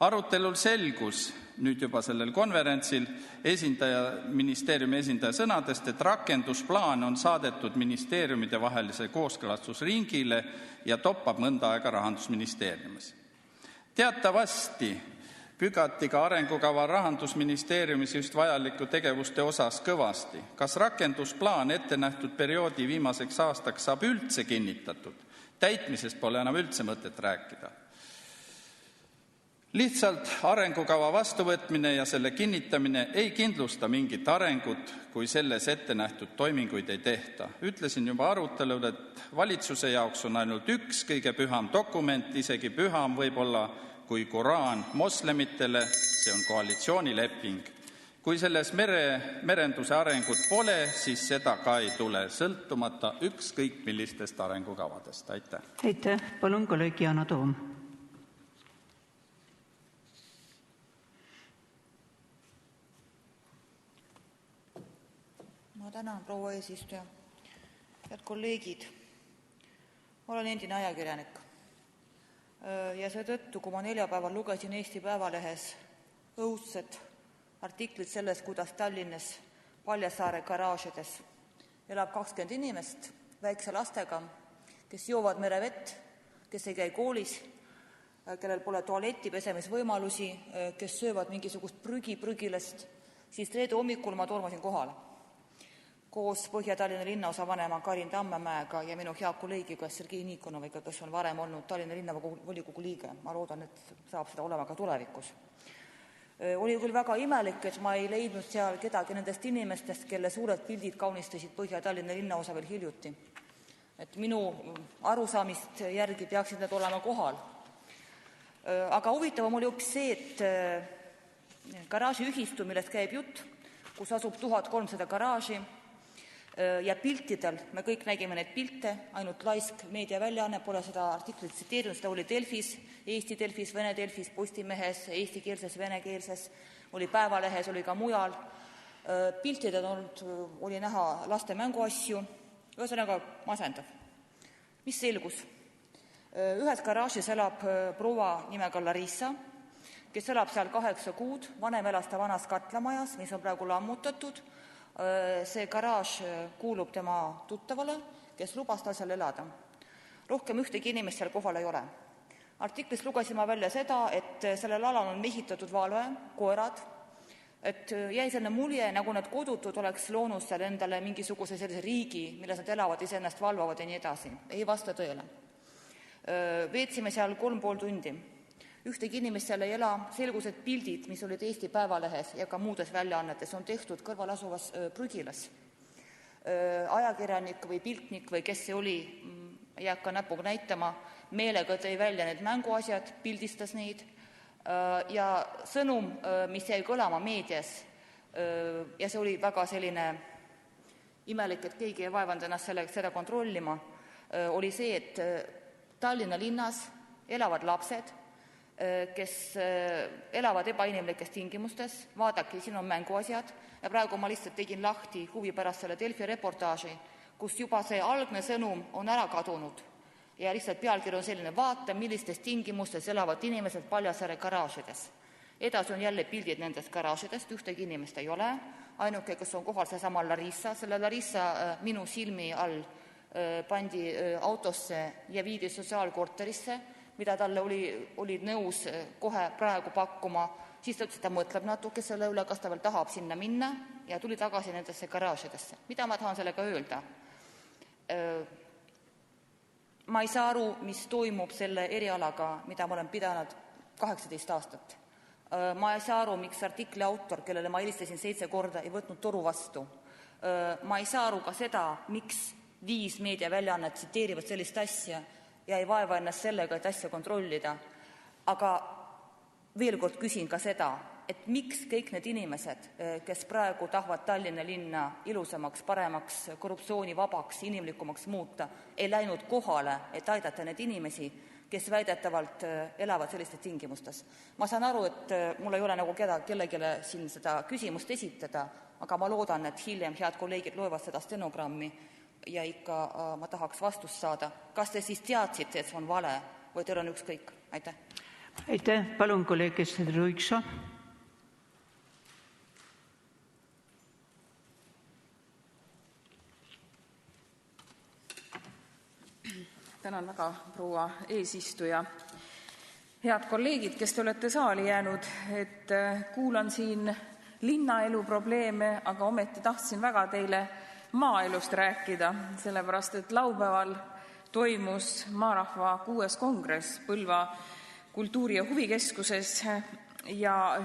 G: Arutelul selgus nüüd juba sellel konverentsil ministeeriumi esindaja sõnadest, et rakendusplaan on saadetud ministeeriumide vahelise kooskõlastusringile ja toppab mõnda aega Rahandusministeeriumis. Teatavasti pügati ka arengukava Rahandusministeeriumis just vajaliku tegevuste osas kõvasti. Kas rakendusplaan ette nähtud perioodi viimaseks aastaks saab üldse kinnitatud? Täitmisest pole enam üldse mõtet rääkida. Lihtsalt arengukava vastuvõtmine ja selle kinnitamine ei kindlusta mingit arengut, kui selles ette nähtud toiminguid ei tehta. Ütlesin juba arutelul, et valitsuse jaoks on ainult üks kõige püham dokument, isegi püham võib-olla kui Koraan moslemitele, see on koalitsioonileping. Kui selles merenduse arengut pole, siis seda ka ei tule, sõltumata ükskõik millistest arengukavadest. Aitäh!
B: Aitäh! Palun kolleeg Yana Toom.
H: Ma tänan, proua eesistuja. Head kolleegid, ma olen endine ajakirjanik. Ja seetõttu, kui ma neljapäeval lugesin Eesti Päevalehes õudset artiklit sellest, kuidas Tallinnas Paljassaare garaažides elab 20 inimest väikse lastega, kes joovad merevett, kes ei käi koolis, kellel pole tualetti pesemisvõimalusi, kes söövad mingisugust prügilast, siis reede hommikul ma tormasin kohale koos Põhja-Tallinna linnaosavanema Karin Tammemäega ja minu hea kolleegiga Sergei Nikonoviga, kes on varem olnud Tallinna linnavolikogu liige. Ma loodan, et saab seda olema ka tulevikus. Oli küll väga imelik, et ma ei leidnud seal kedagi nendest inimestest, kelle suured pildid kaunistasid Põhja-Tallinna linnaosa veel hiljuti. Et minu arusaamist järgi peaksid need olema kohal. Aga huvitavam oli hoopis see, et garaažiühistu, millest käib jutt, kus asub 1300 garaaži, ja piltidel, me kõik nägime neid pilte, ainult laisk meediaväljaanne pole seda artiklit tsiteerinud, seda oli Delfis, Eesti Delfis, Vene Delfis, Postimehes, eestikeelses, venekeelses, oli Päevalehes, oli ka mujal. Piltidel oli näha laste mänguasju, ühesõnaga masendav. Mis selgus? Ühes garaažis elab proua nimega Larissa, kes elab seal 8 kuud, vanem elas ta vanas katlamajas, mis on praegu lammutatud. See garaaž kuulub tema tuttavale, kes lubas tal seal elada. Rohkem ühtegi inimest seal kohal ei ole. Artiklis lugesin ma välja seda, et sellel alal on mehitatud valve, koerad, et jäi selline mulje, nagu need kodutud oleks loonud seal endale mingisuguse sellise riigi, milles nad elavad, iseennast valvavad ja nii edasi. Ei vasta tõele. Veetsime seal 3,5 tundi. Ühtegi inimest seal ei ela, selgus, et pildid, mis olid Eesti Päevalehes ja ka muudes väljaannetes, on tehtud kõrval asuvas prügilas. Ajakirjanik või piltnik või kes see oli, ei hakka näpuga näitama, meelega tõi välja need mänguasjad, pildistas neid ja sõnum, mis jäi kõlama meedias, ja see oli väga selline imelik, et keegi ei vaevanud ennast seda kontrollima, oli see, et Tallinna linnas elavad lapsed, kes elavad ebainimlikes tingimustes, vaadake, siin on mänguasjad ja praegu ma lihtsalt tegin lahti huvi pärast selle Delfi reportaaži, kus juba see algne sõnum on ära kadunud ja lihtsalt pealkiri on selline, vaata, millistes tingimustes elavad inimesed Paljassaare garaažides. Edasi on jälle pildid nendest garaažidest, ühtegi inimest ei ole, ainuke, kes on kohal seesama Larissa, selle Larissa minu silmi all pandi autosse ja viidi sotsiaalkorterisse, mida talle olid nõus kohe praegu pakkuma, siis ta ütles, et ta mõtleb natuke selle üle, kas ta veel tahab sinna minna ja tuli tagasi nendesse garaažidesse. Mida ma tahan sellega öelda? Ma ei saa aru, mis toimub selle erialaga, mida ma olen pidanud 18 aastat. Ma ei saa aru, miks artikli autor, kellele ma helistasin 7 korda, ei võtnud toru vastu. Ma ei saa aru ka seda, miks 5 meediaväljaannet tsiteerivad sellist asja ja ei vaeva ennast sellega, et asja kontrollida. Aga veel kord küsin ka seda, et miks kõik need inimesed, kes praegu tahavad Tallinna linna ilusamaks, paremaks, korruptsioonivabaks, inimlikumaks muuta, ei läinud kohale, et aidata need inimesi, kes väidetavalt elavad sellistes tingimustes. Ma saan aru, et mul ei ole nagu kellegile siin seda küsimust esitada, aga ma loodan, et hiljem head kolleegid loevad seda stenogrammi ja ikka ma tahaks vastust saada. Kas te siis teadsite, et see on vale või teil on ükskõik? Aitäh.
B: Aitäh. Palun, kolleeg Ester Luikso.
I: Tänan väga, proua eesistuja. Head kolleegid, kes te olete saali jäänud, et kuulan siin linnaelu probleeme, aga ometi tahtsin väga teile maaelust rääkida, sellepärast, et laupäeval toimus Maarahva 6. kongress Põlva kultuuri- ja huvikeskuses ja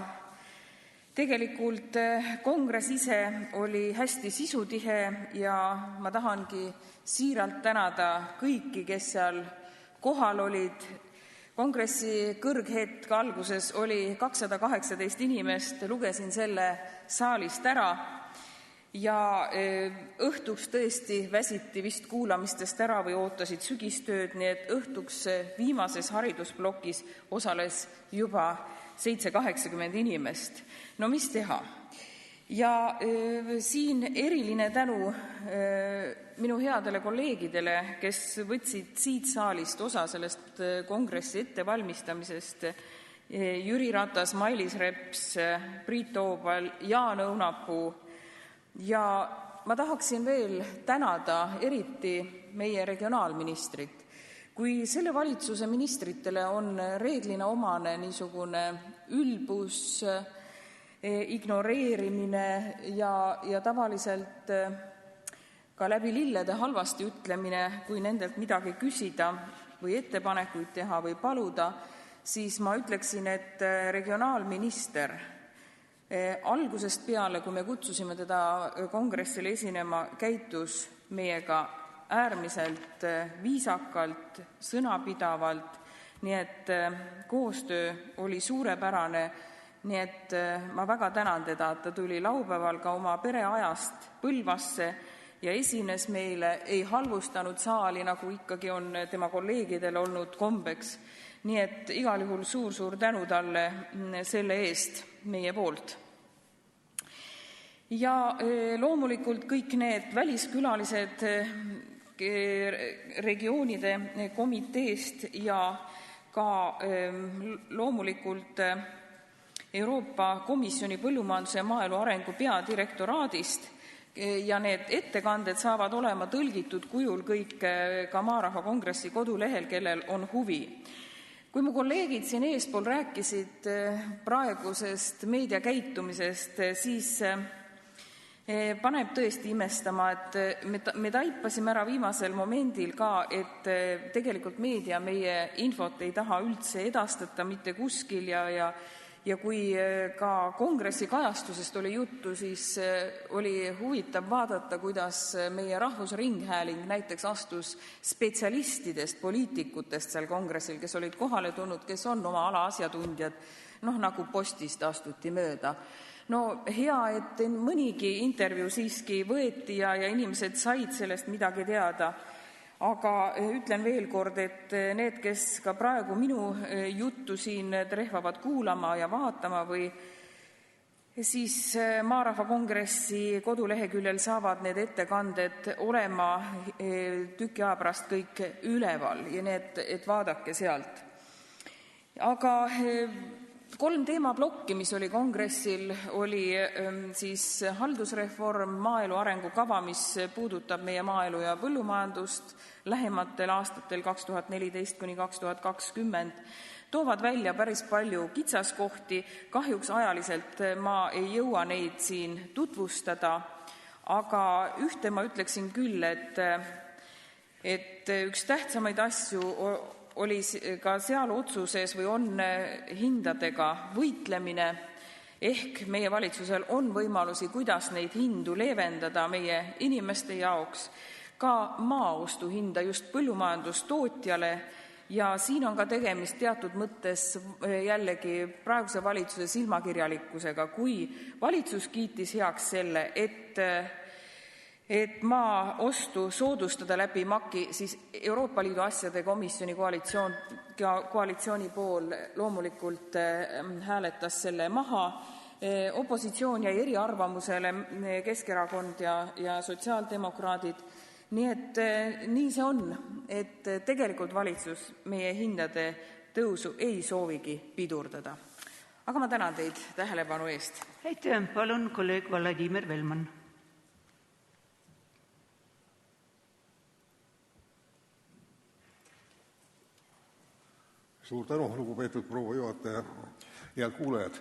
I: tegelikult kongress ise oli hästi sisutihe ja ma tahangi siiralt tänada kõiki, kes seal kohal olid. Kongressi kõrghetk alguses oli 218 inimest, lugesin selle saalist ära ja õhtuks tõesti väsiti vist kuulamistest ära või ootasid sügistööd, nii et õhtuks viimases haridusplokis osales juba 780 inimest. No mis teha? Ja siin eriline tänu minu headele kolleegidele, kes võtsid siit saalist osa sellest kongressi ettevalmistamisest, Jüri Ratas, Mailis Reps, Priit Toobal, Jaan Õunapuu, ja ma tahaksin veel tänada eriti meie regionaalministrit. Kui selle valitsuse ministritele on reeglina omane niisugune ülbus, ignoreerimine ja tavaliselt ka läbi lillede halvasti ütlemine, kui nendelt midagi küsida või ettepanekuid teha või paluda, siis ma ütleksin, et regionaalminister algusest peale, kui me kutsusime teda kongressile esinema, käitus meiega äärmiselt viisakalt, sõnapidavalt, nii et koostöö oli suurepärane, nii et ma väga tänan teda, et ta tuli laupäeval ka oma pereajast Põlvasse ja esines meile, ei halvustanud saali, nagu ikkagi on tema kolleegidel olnud kombeks. Nii et igal juhul suur tänu talle selle eest meie poolt. Ja loomulikult kõik need väliskülalised regioonide komiteest ja ka loomulikult Euroopa Komisjoni põllumajanduse ja maaelu arengu peadirektoraadist ja need ettekanded saavad olema tõlgitud kujul kõik ka Maarahva Kongressi kodulehel, kellel on huvi. Kui mu kolleegid siin eespool rääkisid praegusest meediakäitumisest, siis paneb tõesti imestama, et me taipasime ära viimasel momendil ka, et tegelikult meedia meie infot ei taha üldse edastada mitte kuskil ja kui ka kongressi kajastusest oli juttu, siis oli huvitav vaadata, kuidas meie Rahvusringhääling näiteks astus spetsialistidest, poliitikutest seal kongressil, kes olid kohale tulnud, kes on oma ala asjatundjad, nagu postist astuti mööda. No hea, et mõnigi intervjuu siiski võeti ja inimesed said sellest midagi teada. Aga ütlen veel kord, et need, kes ka praegu minu juttu siin trehvavad kuulama ja vaatama või siis Maarahva Kongressi koduleheküljel saavad need ettekanded olema tüki aja pärast kõik üleval ja need, et vaadake sealt. Aga 3 teemaplokki, mis oli kongressil, oli siis haldusreform, maaelu arengukava, mis puudutab meie maaelu ja põllumajandust lähematel aastatel 2014–2020, toovad välja päris palju kitsaskohti. Kahjuks ajaliselt ma ei jõua neid siin tutvustada, aga ühte ma ütleksin küll, et üks tähtsamaid asju oli ka seal otsuses või on hindadega võitlemine, ehk meie valitsusel on võimalusi, kuidas neid hindu leevendada meie inimeste jaoks, ka maaostuhinda just põllumajandustootjale ja siin on ka tegemist teatud mõttes jällegi praeguse valitsuse silmakirjalikkusega, kui valitsus kiitis heaks selle, et maa ostu soodustada läbi MAK-i, siis Euroopa Liidu asjade komisjoni koalitsiooni pool loomulikult hääletas selle maha. Opositsioon jäi eriarvamusele, Keskerakond ja sotsiaaldemokraadid. Nii et nii see on, et tegelikult valitsus meie hindade tõusu ei soovigi pidurdada. Aga ma tänan teid tähelepanu eest.
B: Aitäh, palun kolleeg Vladimir Velman.
J: Suur tänu, lugupeetud proua juhataja, head kuulajad.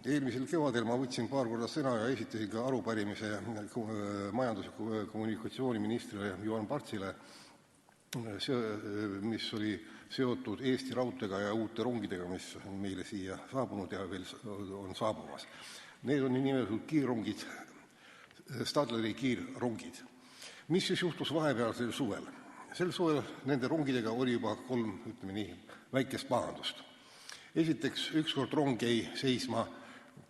J: Eelmisel kevadel ma võtsin paar korda sõna ja esitasin ka arupärimise majandus- ja kommunikatsiooniministrile Juhan Partsile, mis oli seotud Eesti Raudteega ja uute rongidega, mis on meile siia saabunud ja veel on saabumas. Need on nimetatud kiirrongid, Stadleri kiirrongid. Mis siis juhtus vahepeal sel suvel? Sel suvel nende rongidega oli juba 3, ütleme nii, väikest pahandust. Esiteks, ükskord rong jäi seisma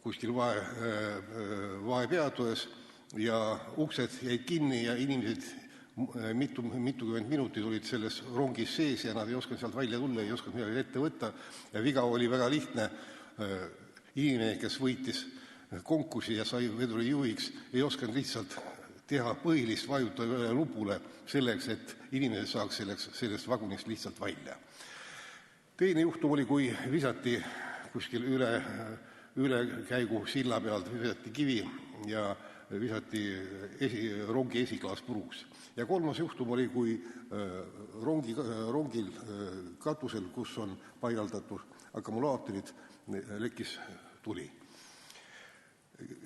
J: kuskil vahepeatuses ja uksed jäid kinni ja inimesed mitukümmend minutit olid selles rongis sees ja nad ei osanud sealt välja tulla, ei osanud midagi ette võtta ja viga oli väga lihtne. Inimene, kes võitis konkursi ja sai vedurijuhiks, ei osanud lihtsalt teha põhilist vajutada üle nupule selleks, et inimesed saaks sellest vagunist lihtsalt välja. Teine juhtum oli, kui visati kuskil ülekäigu silla pealt, visati kivi ja visati rongi esiklaas puruks. Ja 3. juhtum oli, kui rongil katusel, kus on paigaldatud akumulaatorid, lekkis tuli.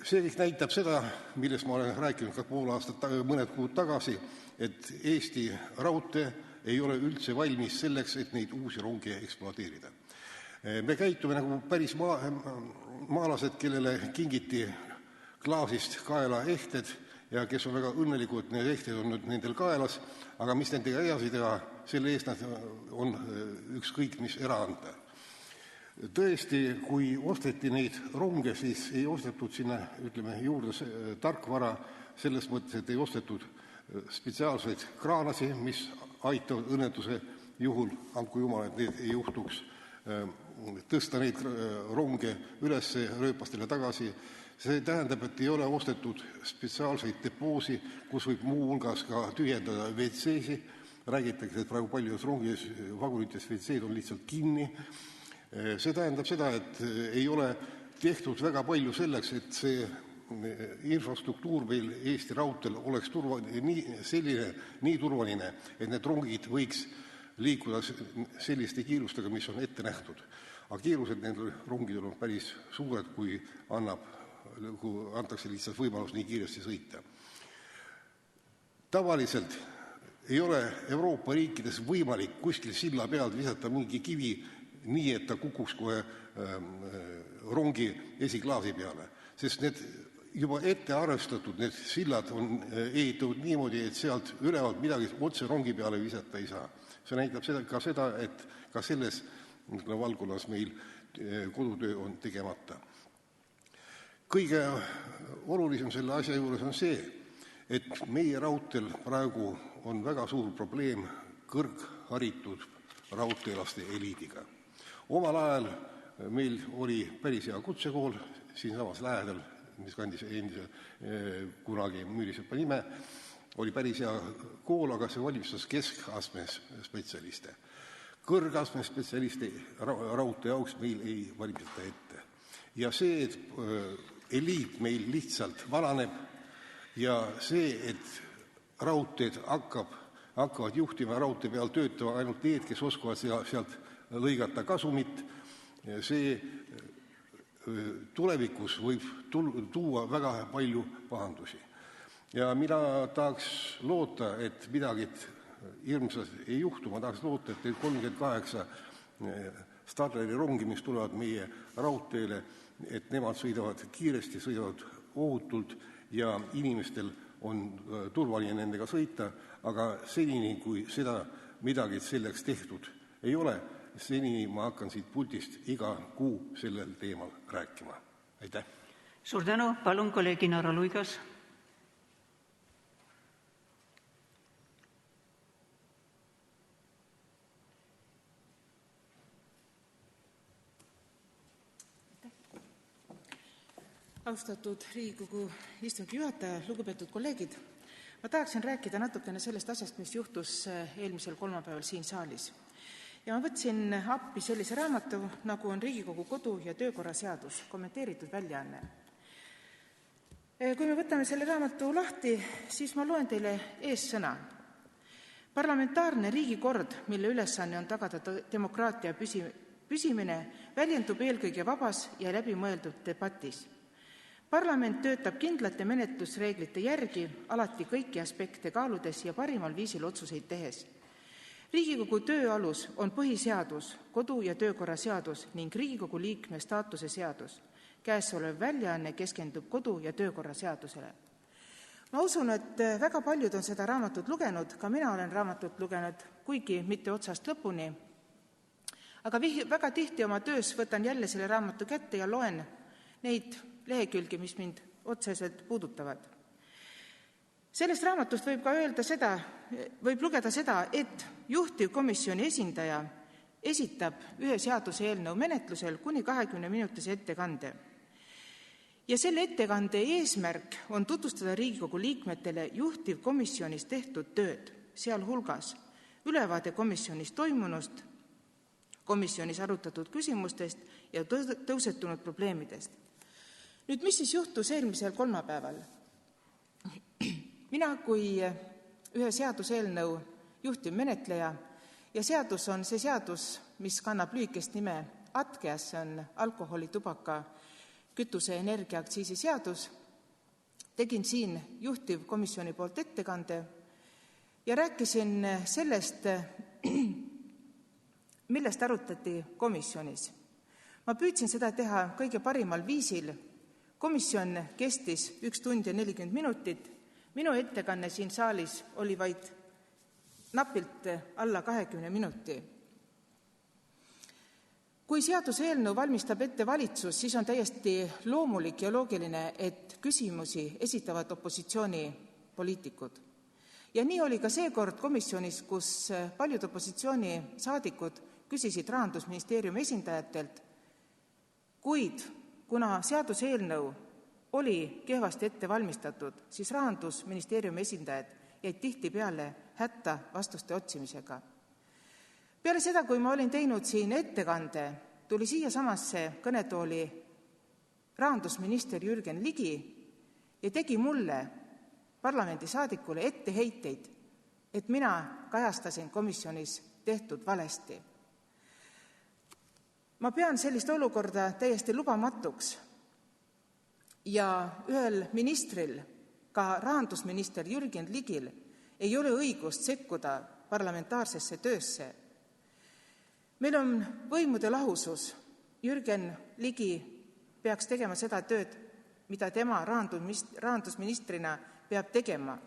J: See kõik näitab seda, millest ma olen rääkinud ka mõned kuud tagasi, et Eesti Raudtee ei ole üldse valmis selleks, et neid uusi rongi ekspluateerida. Me käitume nagu päris maalased, kellele kingiti klaasist kaela ehted ja kes on väga õnnelikud, need ehted on nüüd nendel kaelas, aga mis nendega edasi teha, selle eest nad on ükskõik mis ära anda. Tõesti, kui osteti neid ronge, siis ei ostetud sinna, ütleme, juurde tarkvara selles mõttes, et ei ostetud spetsiaalseid kraanasi, mis aitavad õnnetuse juhul, andku jumal, et need ei juhtuks, tõsta neid ronge üles rööpastele tagasi. See tähendab, et ei ole ostetud spetsiaalseid depoosi, kus võib muu hulgas ka tühjendada WC-si. Räägitakse, et praegu paljudes rongides vagunites WC-d on lihtsalt kinni. See tähendab seda, et ei ole tehtud väga palju selleks, et see infrastruktuur meil Eesti raudteel oleks nii turvaline, et need rongid võiks liikuda selliste kiirustega, mis on ette nähtud. Aga kiirused nendel rongidel on päris suured, kui antakse lihtsalt võimalus nii kiiresti sõita. Tavaliselt ei ole Euroopa riikides võimalik kuskil silla pealt visata mingi kivi nii, et ta kukuks kohe rongi esiklaasi peale, sest need juba ette arvestatud, need sillad on ehitatud niimoodi, et sealt ülevalt midagi otse rongi peale visata ei saa. See näitab ka seda, et ka selles valdkonnas meil kodutöö on tegemata. Kõige olulisem selle asja juures on see, et meie raudteel praegu on väga suur probleem kõrgharitud raudteelaste eliidiga. Omal ajal meil oli päris hea kutsekool siinsamas lähedal, mis kandis endise kunagi Müürisepa nime, oli päris hea kool, aga see valmistas keskastme spetsialiste. Kõrgastme spetsialiste raudtee jaoks meil ei valmistata ette. Ja see, et eliit meil lihtsalt valaneb ja see, et raudteed hakkavad juhtima raudtee peal töötama ainult need, kes oskavad sealt lõigata kasumit, see tulevikus võib tuua väga palju pahandusi. Ja mina tahaks loota, et midagi hirmsasti ei juhtu, ma tahaks loota, et 38 Stadleri rongi, mis tulevad meie raudteele, et nemad sõidavad kiiresti, sõidavad ohutult ja inimestel on turvaline nendega sõita, aga senini, kui seda midagi selleks tehtud ei ole, senini ma hakkan siit pultist iga kuu sellel teemal rääkima. Aitäh!
B: Suur tänu, palun kolleeg Inara Luigas.
K: Austatud Riigikogu istungi juhataja, lugupeetud kolleegid, ma tahaksin rääkida natukene sellest asjast, mis juhtus eelmisel kolmapäeval siin saalis. Ja ma võtsin appi sellise raamatu, nagu on Riigikogu kodu- ja töökorra seadus, kommenteeritud väljaanne. Kui me võtame selle raamatu lahti, siis ma loen teile eessõna. Parlamentaarne riigikord, mille ülesanne on tagada demokraatia püsimine, väljendub eelkõige vabas ja läbimõeldud debatis. Parlament töötab kindlate menetlusreeglite järgi, alati kõiki aspekte kaaludes ja parimal viisil otsuseid tehes. Riigikogu töö alus on põhiseadus, kodu- ja töökorra seadus ning Riigikogu liikme staatuse seadus. Käesolev väljaanne keskendub kodu- ja töökorra seadusele. Ma usun, et väga paljud on seda raamatut lugenud, ka mina olen raamatut lugenud, kuigi mitte otsast lõpuni. Aga väga tihti oma töös võtan jälle selle raamatu kätte ja loen neid lehekülgi, mis mind otseselt puudutavad. Sellest raamatust võib lugeda seda, et juhtivkomisjoni esindaja esitab ühe seaduseelnõu menetlusel kuni 20-minutise ettekande. Ja selle ettekande eesmärk on tutvustada Riigikogu liikmetele juhtivkomisjonis tehtud tööd, sealhulgas ülevaade komisjonis toimunust, komisjonis arutatud küsimustest ja tõusetunud probleemidest. Nüüd, mis siis juhtus eelmisel kolmapäeval? Mina kui ühe seaduseelnõu juhtivmenetleja ja seadus on see seadus, mis kannab lühikest nime ATKEAS, see on alkoholi, tubaka, kütuse ja energiaaktsiisi seadus, tegin siin juhtivkomisjoni poolt ettekande ja rääkisin sellest, millest arutati komisjonis. Ma püüdsin seda teha kõige parimal viisil. Komisjon kestis 1 tund ja 40 minutit. Minu ettekanne siin saalis oli vaid napilt alla 20 minuti. Kui seaduseelnõu valmistab ette valitsus, siis on täiesti loomulik ja loogiline, et küsimusi esitavad opositsioonipoliitikud. Ja nii oli ka seekord komisjonis, kus paljud opositsioonisaadikud küsisid Rahandusministeeriumi esindajatelt, kuid kuna seaduseelnõu oli kehvasti ette valmistatud, siis Rahandusministeeriumi esindajad jäid tihtipeale hätta vastuste otsimisega. Peale seda, kui ma olin teinud siin ettekande, tuli siiasamasse kõnetooli rahandusminister Jürgen Ligi ja tegi mulle, parlamendisaadikule, etteheiteid, et mina kajastasin komisjonis tehtud valesti. Ma pean sellist olukorda täiesti lubamatuks ja ühel ministril, ka rahandusminister Jürgen Ligil, ei ole õigust sekkuda parlamentaarsesse töösse. Meil on võimude lahusus. Jürgen Ligi peaks tegema seda tööd, mida tema rahandusministrina peab tegema,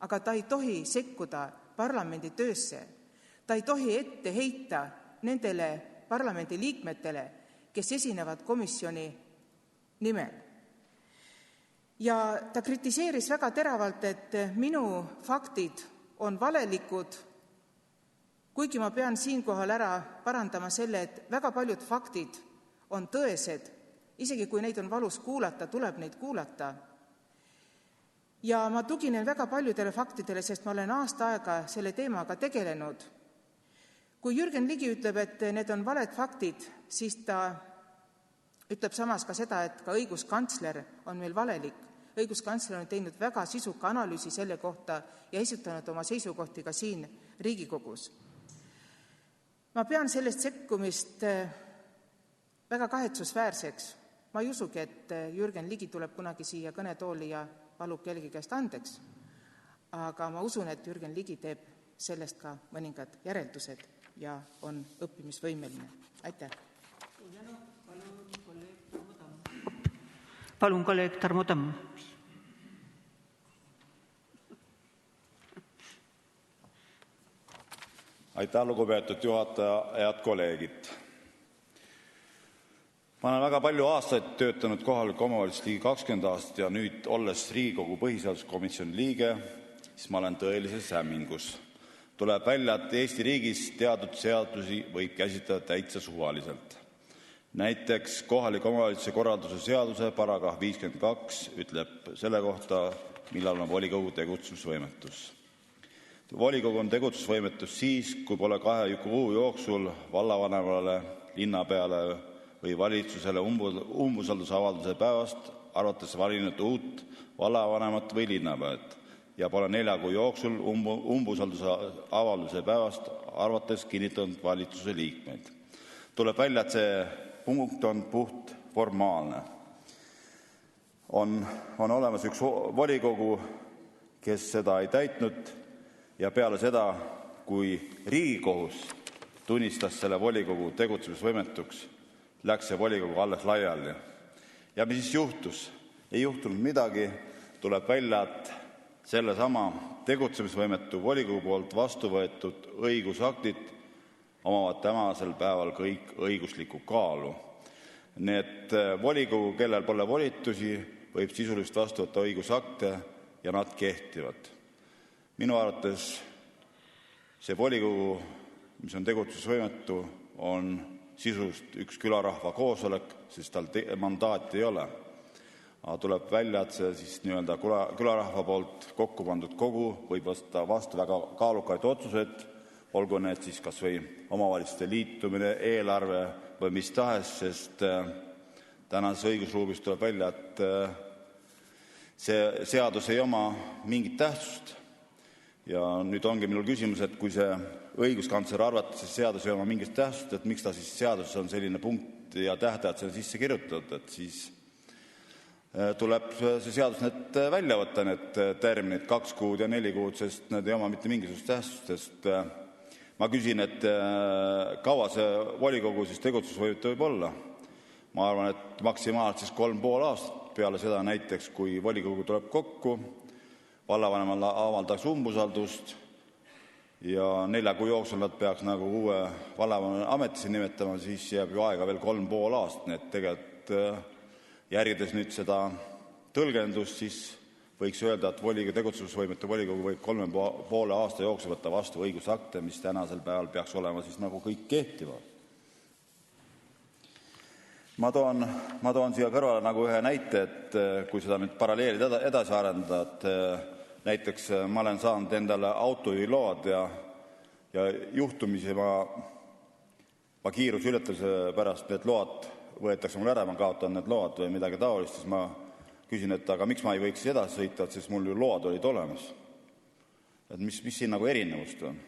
K: aga ta ei tohi sekkuda parlamendi töösse. Ta ei tohi ette heita nendele parlamendi liikmetele, kes esinevad komisjoni nimel. Ja ta kritiseeris väga teravalt, et minu faktid on valelikud, kuigi ma pean siinkohal ära parandama selle, et väga paljud faktid on tõesed, isegi kui neid on valus kuulata, tuleb neid kuulata. Ja ma tuginen väga paljudele faktidele, sest ma olen aasta aega selle teemaga tegelenud. Kui Jürgen Ligi ütleb, et need on valed faktid, siis ta ütleb samas ka seda, et ka õiguskantsler on meil valelik. Õiguskantsler on teinud väga sisuka analüüsi selle kohta ja esitanud oma seisukohti ka siin Riigikogus. Ma pean sellest sekkumist väga kahetsusväärseks. Ma ei usugi, et Jürgen Ligi tuleb kunagi siia kõnetooli ja palub kellegi käest andeks, aga ma usun, et Jürgen Ligi teeb sellest ka mõningad järeldused ja on õppimisvõimeline. Aitäh!
B: Palun, kolleeg Tarmo Tamm.
L: Aitäh, lugupeetud juhataja, head kolleegid. Ma olen väga palju aastaid töötanud kohaliku omavalitsuse ligi 20 aastat ja nüüd, olles Riigikogu põhiseaduskomisjoni liige, siis ma olen tõelises hämmingus. Tuleb välja, et Eesti riigis teatud seadusi võib käsitleda täitsa suvaliselt. Näiteks kohaliku omavalitsuse korralduse seaduse paragrahv 52 ütleb selle kohta, millal on volikogu tegutsemisvõimetus. Volikogu on tegutsemisvõimetus siis, kui pole 2 kuu jooksul vallavanemale, linnapeale või valitsusele umbusaldusavalduse päevast arvates valinud uut vallavanemat või linnapead ja pole 4 kuu jooksul umbusaldusavalduse päevast arvates kinnitanud valitsuse liikmeid. Tuleb välja, et see punkt on puht formaalne. On olemas üks volikogu, kes seda ei täitnud ja peale seda, kui Riigikohus tunnistas selle volikogu tegutsemisvõimetuks, läks see volikogu alles laiali. Ja mis siis juhtus? Ei juhtunud midagi, tuleb välja, et sellesama tegutsemisvõimetu volikogu poolt vastu võetud õigusaktid omavad tänasel päeval kõik õiguslikku kaalu. Need volikogu, kellel pole volitusi, võib sisuliselt vastu võtta õigusakte ja nad kehtivad. Minu arvates see volikogu, mis on tegutsemisvõimetu, on sisuliselt üks külarahva koosolek, sest tal mandaati ei ole. Aga tuleb välja, et see siis nii-öelda külarahva poolt kokku pandud kogu võib võtta vastu väga kaalukaid otsuseid, olgu need siis kas või omavalitsuste liitumine, eelarve või mis tahes, sest tänases õigusruumis tuleb välja, et see seadus ei oma mingit tähtsust. Ja nüüd ongi minul küsimus, et kui see õiguskantsler arvates see seadus ei oma mingit tähtsust, et miks ta siis seaduses on selline punkt ja tähtajad selle sisse kirjutatud, et siis tuleb see seadus need välja võtta, need terminid 2 kuud ja 4 kuud, sest need ei oma mitte mingisugust tähtsust, sest ma küsin, et kaua see volikogu siis tegutsusvõimetu võib olla. Ma arvan, et maksimaalselt siis 3,5 aastat peale seda näiteks, kui volikogu tuleb kokku, vallavanemale avaldaks umbusaldust ja 4 kuu jooksul nad peaks nagu uue vallavanema ametisse nimetama, siis jääb ju aega veel 3,5 aastat. Nii et tegelikult järgides nüüd seda tõlgendust, siis võiks öelda, et volikogu tegutsemisvõimetu volikogu võib 3,5 aasta jooksul võtta vastu õigusakte, mis tänasel päeval peaks olema siis nagu kõik kehtivad. Ma toon siia kõrvale nagu ühe näite, et kui seda nüüd paralleeli edasi arendada, et näiteks ma olen saanud endale autojuhiload ja juhtumisi ma kiiruseületuse pärast need load võetakse mul ära, ma kaotan need load või midagi taolist, siis ma küsin, et aga miks ma ei võiks edasi sõita, sest mul ju load olid olemas. Et mis siin nagu erinevust on?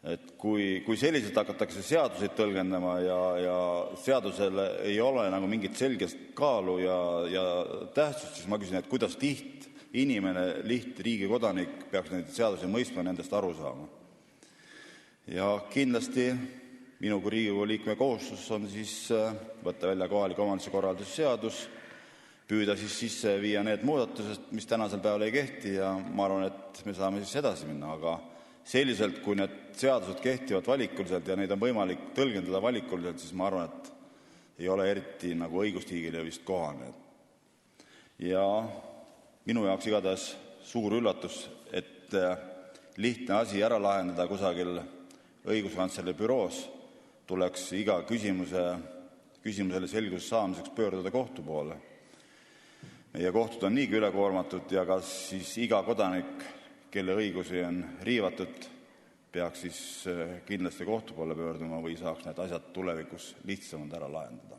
L: Et kui selliselt hakatakse seaduseid tõlgendama ja seadusel ei ole nagu mingit selgest kaalu ja tähtsust, siis ma küsin, et kuidas inimene, riigi kodanik peaks neid seadusi mõistma ja nendest aru saama. Ja kindlasti minu kui Riigikogu liikme kohustus on siis võtta välja kohaliku omavalitsuse korralduse seadus, püüda siis sisse viia need muudatused, mis tänasel päeval ei kehti ja ma arvan, et me saame siis edasi minna, aga selliselt, kui need seadused kehtivad valikuliselt ja neid on võimalik tõlgendada valikuliselt, siis ma arvan, et ei ole eriti nagu õigustiigile vist kohane. Ja minu jaoks igatahes suur üllatus, et lihtne asi ära lahendada kusagil õiguskantsleri büroos, tuleks iga küsimusele selguse saamiseks pöörduda kohtu poole. Ja kohtud on niigi ülekoormatud ja kas siis iga kodanik, kelle õigusi on riivatud, peaks siis kindlasti kohtu poole pöörduma või saaks need asjad tulevikus lihtsamalt ära lahendada.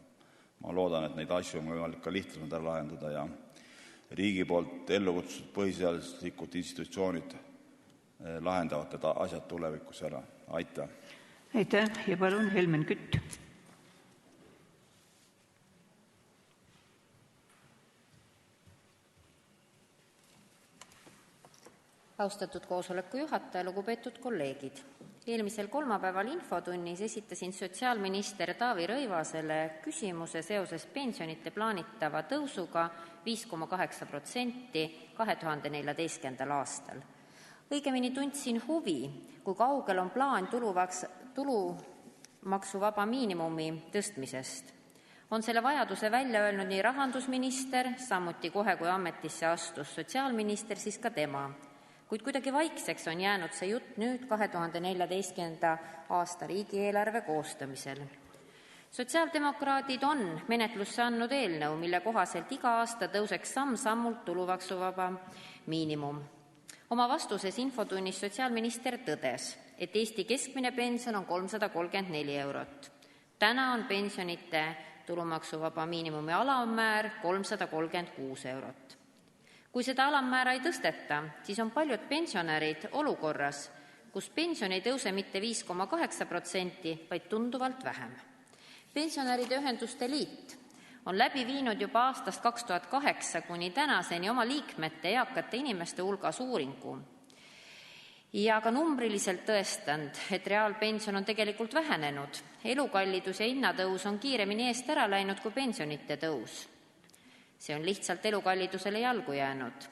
L: Ma loodan, et neid asju on võimalik ka lihtsamalt ära lahendada ja riigi poolt ellu kutsutud põhiseaduslikud institutsioonid lahendavad need asjad tulevikus ära. Aitäh!
B: Aitäh ja palun Helmen Kütt.
M: Austatud koosoleku juhataja, lugupeetud kolleegid. Eelmisel kolmapäeval infotunnis esitasin sotsiaalminister Taavi Rõivasele küsimuse seoses pensionite plaanitava tõusuga 5,8% 2014. aastal. Õigemini tundsin huvi, kui kaugel on plaan tulumaksuvaba miinimumi tõstmisest. On selle vajaduse välja öelnud nii rahandusminister, samuti kohe kui ametisse astus sotsiaalminister, siis ka tema. Kuid kuidagi vaikseks on jäänud see jutt nüüd 2014. aasta riigieelarve koostamisel. Sotsiaaldemokraadid on menetlusse andnud eelnõu, mille kohaselt iga aasta tõuseks samm-sammult tulumaksuvaba miinimum. Oma vastuses infotunnis sotsiaalminister tõdes, et Eesti keskmine pension on 334 eurot. Täna on pensionite tulumaksuvaba miinimumi alammäär 336 eurot. Kui seda alammäära ei tõsteta, siis on paljud pensionärid olukorras, kus pension ei tõuse mitte 5,8%, vaid tunduvalt vähem. Pensionäride ühenduste liit on läbi viinud juba aastast 2008 kuni tänaseni oma liikmete eakate inimeste hulgas uuringu ja ka numbriliselt tõestanud, et reaalpension on tegelikult vähenenud. Elukallidus ja hinnatõus on kiiremini eest ära läinud kui pensionite tõus. See on lihtsalt elukallidusele jalgu jäänud.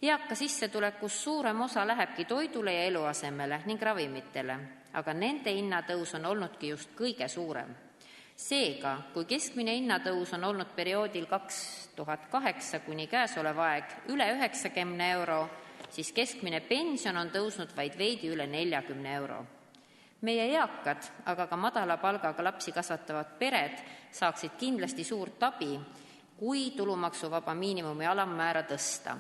M: Eaka sissetulekust suurem osa lähebki toidule ja eluasemele ning ravimitele, aga nende hinnatõus on olnudki just kõige suurem. Seega, kui keskmine hinnatõus on olnud perioodil 2008 kuni käesolev aeg üle 90 euro, siis keskmine pension on tõusnud vaid veidi üle 40 euro. Meie eakad, aga ka madala palgaga lapsi kasvatavad pered saaksid kindlasti suurt abi, kui tulumaksuvaba miinimumi alammäära tõsta.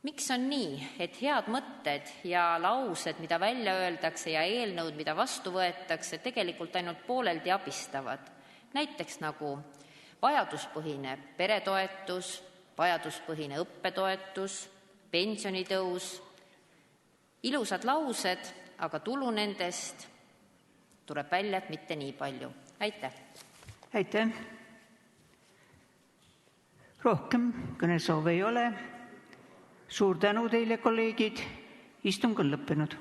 M: Miks on nii, et head mõtted ja laused, mida välja öeldakse ja eelnõud, mida vastu võetakse, tegelikult ainult pooleldi abistavad? Näiteks nagu vajaduspõhine peretoetus, vajaduspõhine õppetoetus, pensionitõus, ilusad laused, aga tulu nendest tuleb välja, et mitte nii palju. Aitäh!
B: Aitäh! Rohkem kõnesoove ei ole. Suur tänu teile, kolleegid. Istung on lõppenud.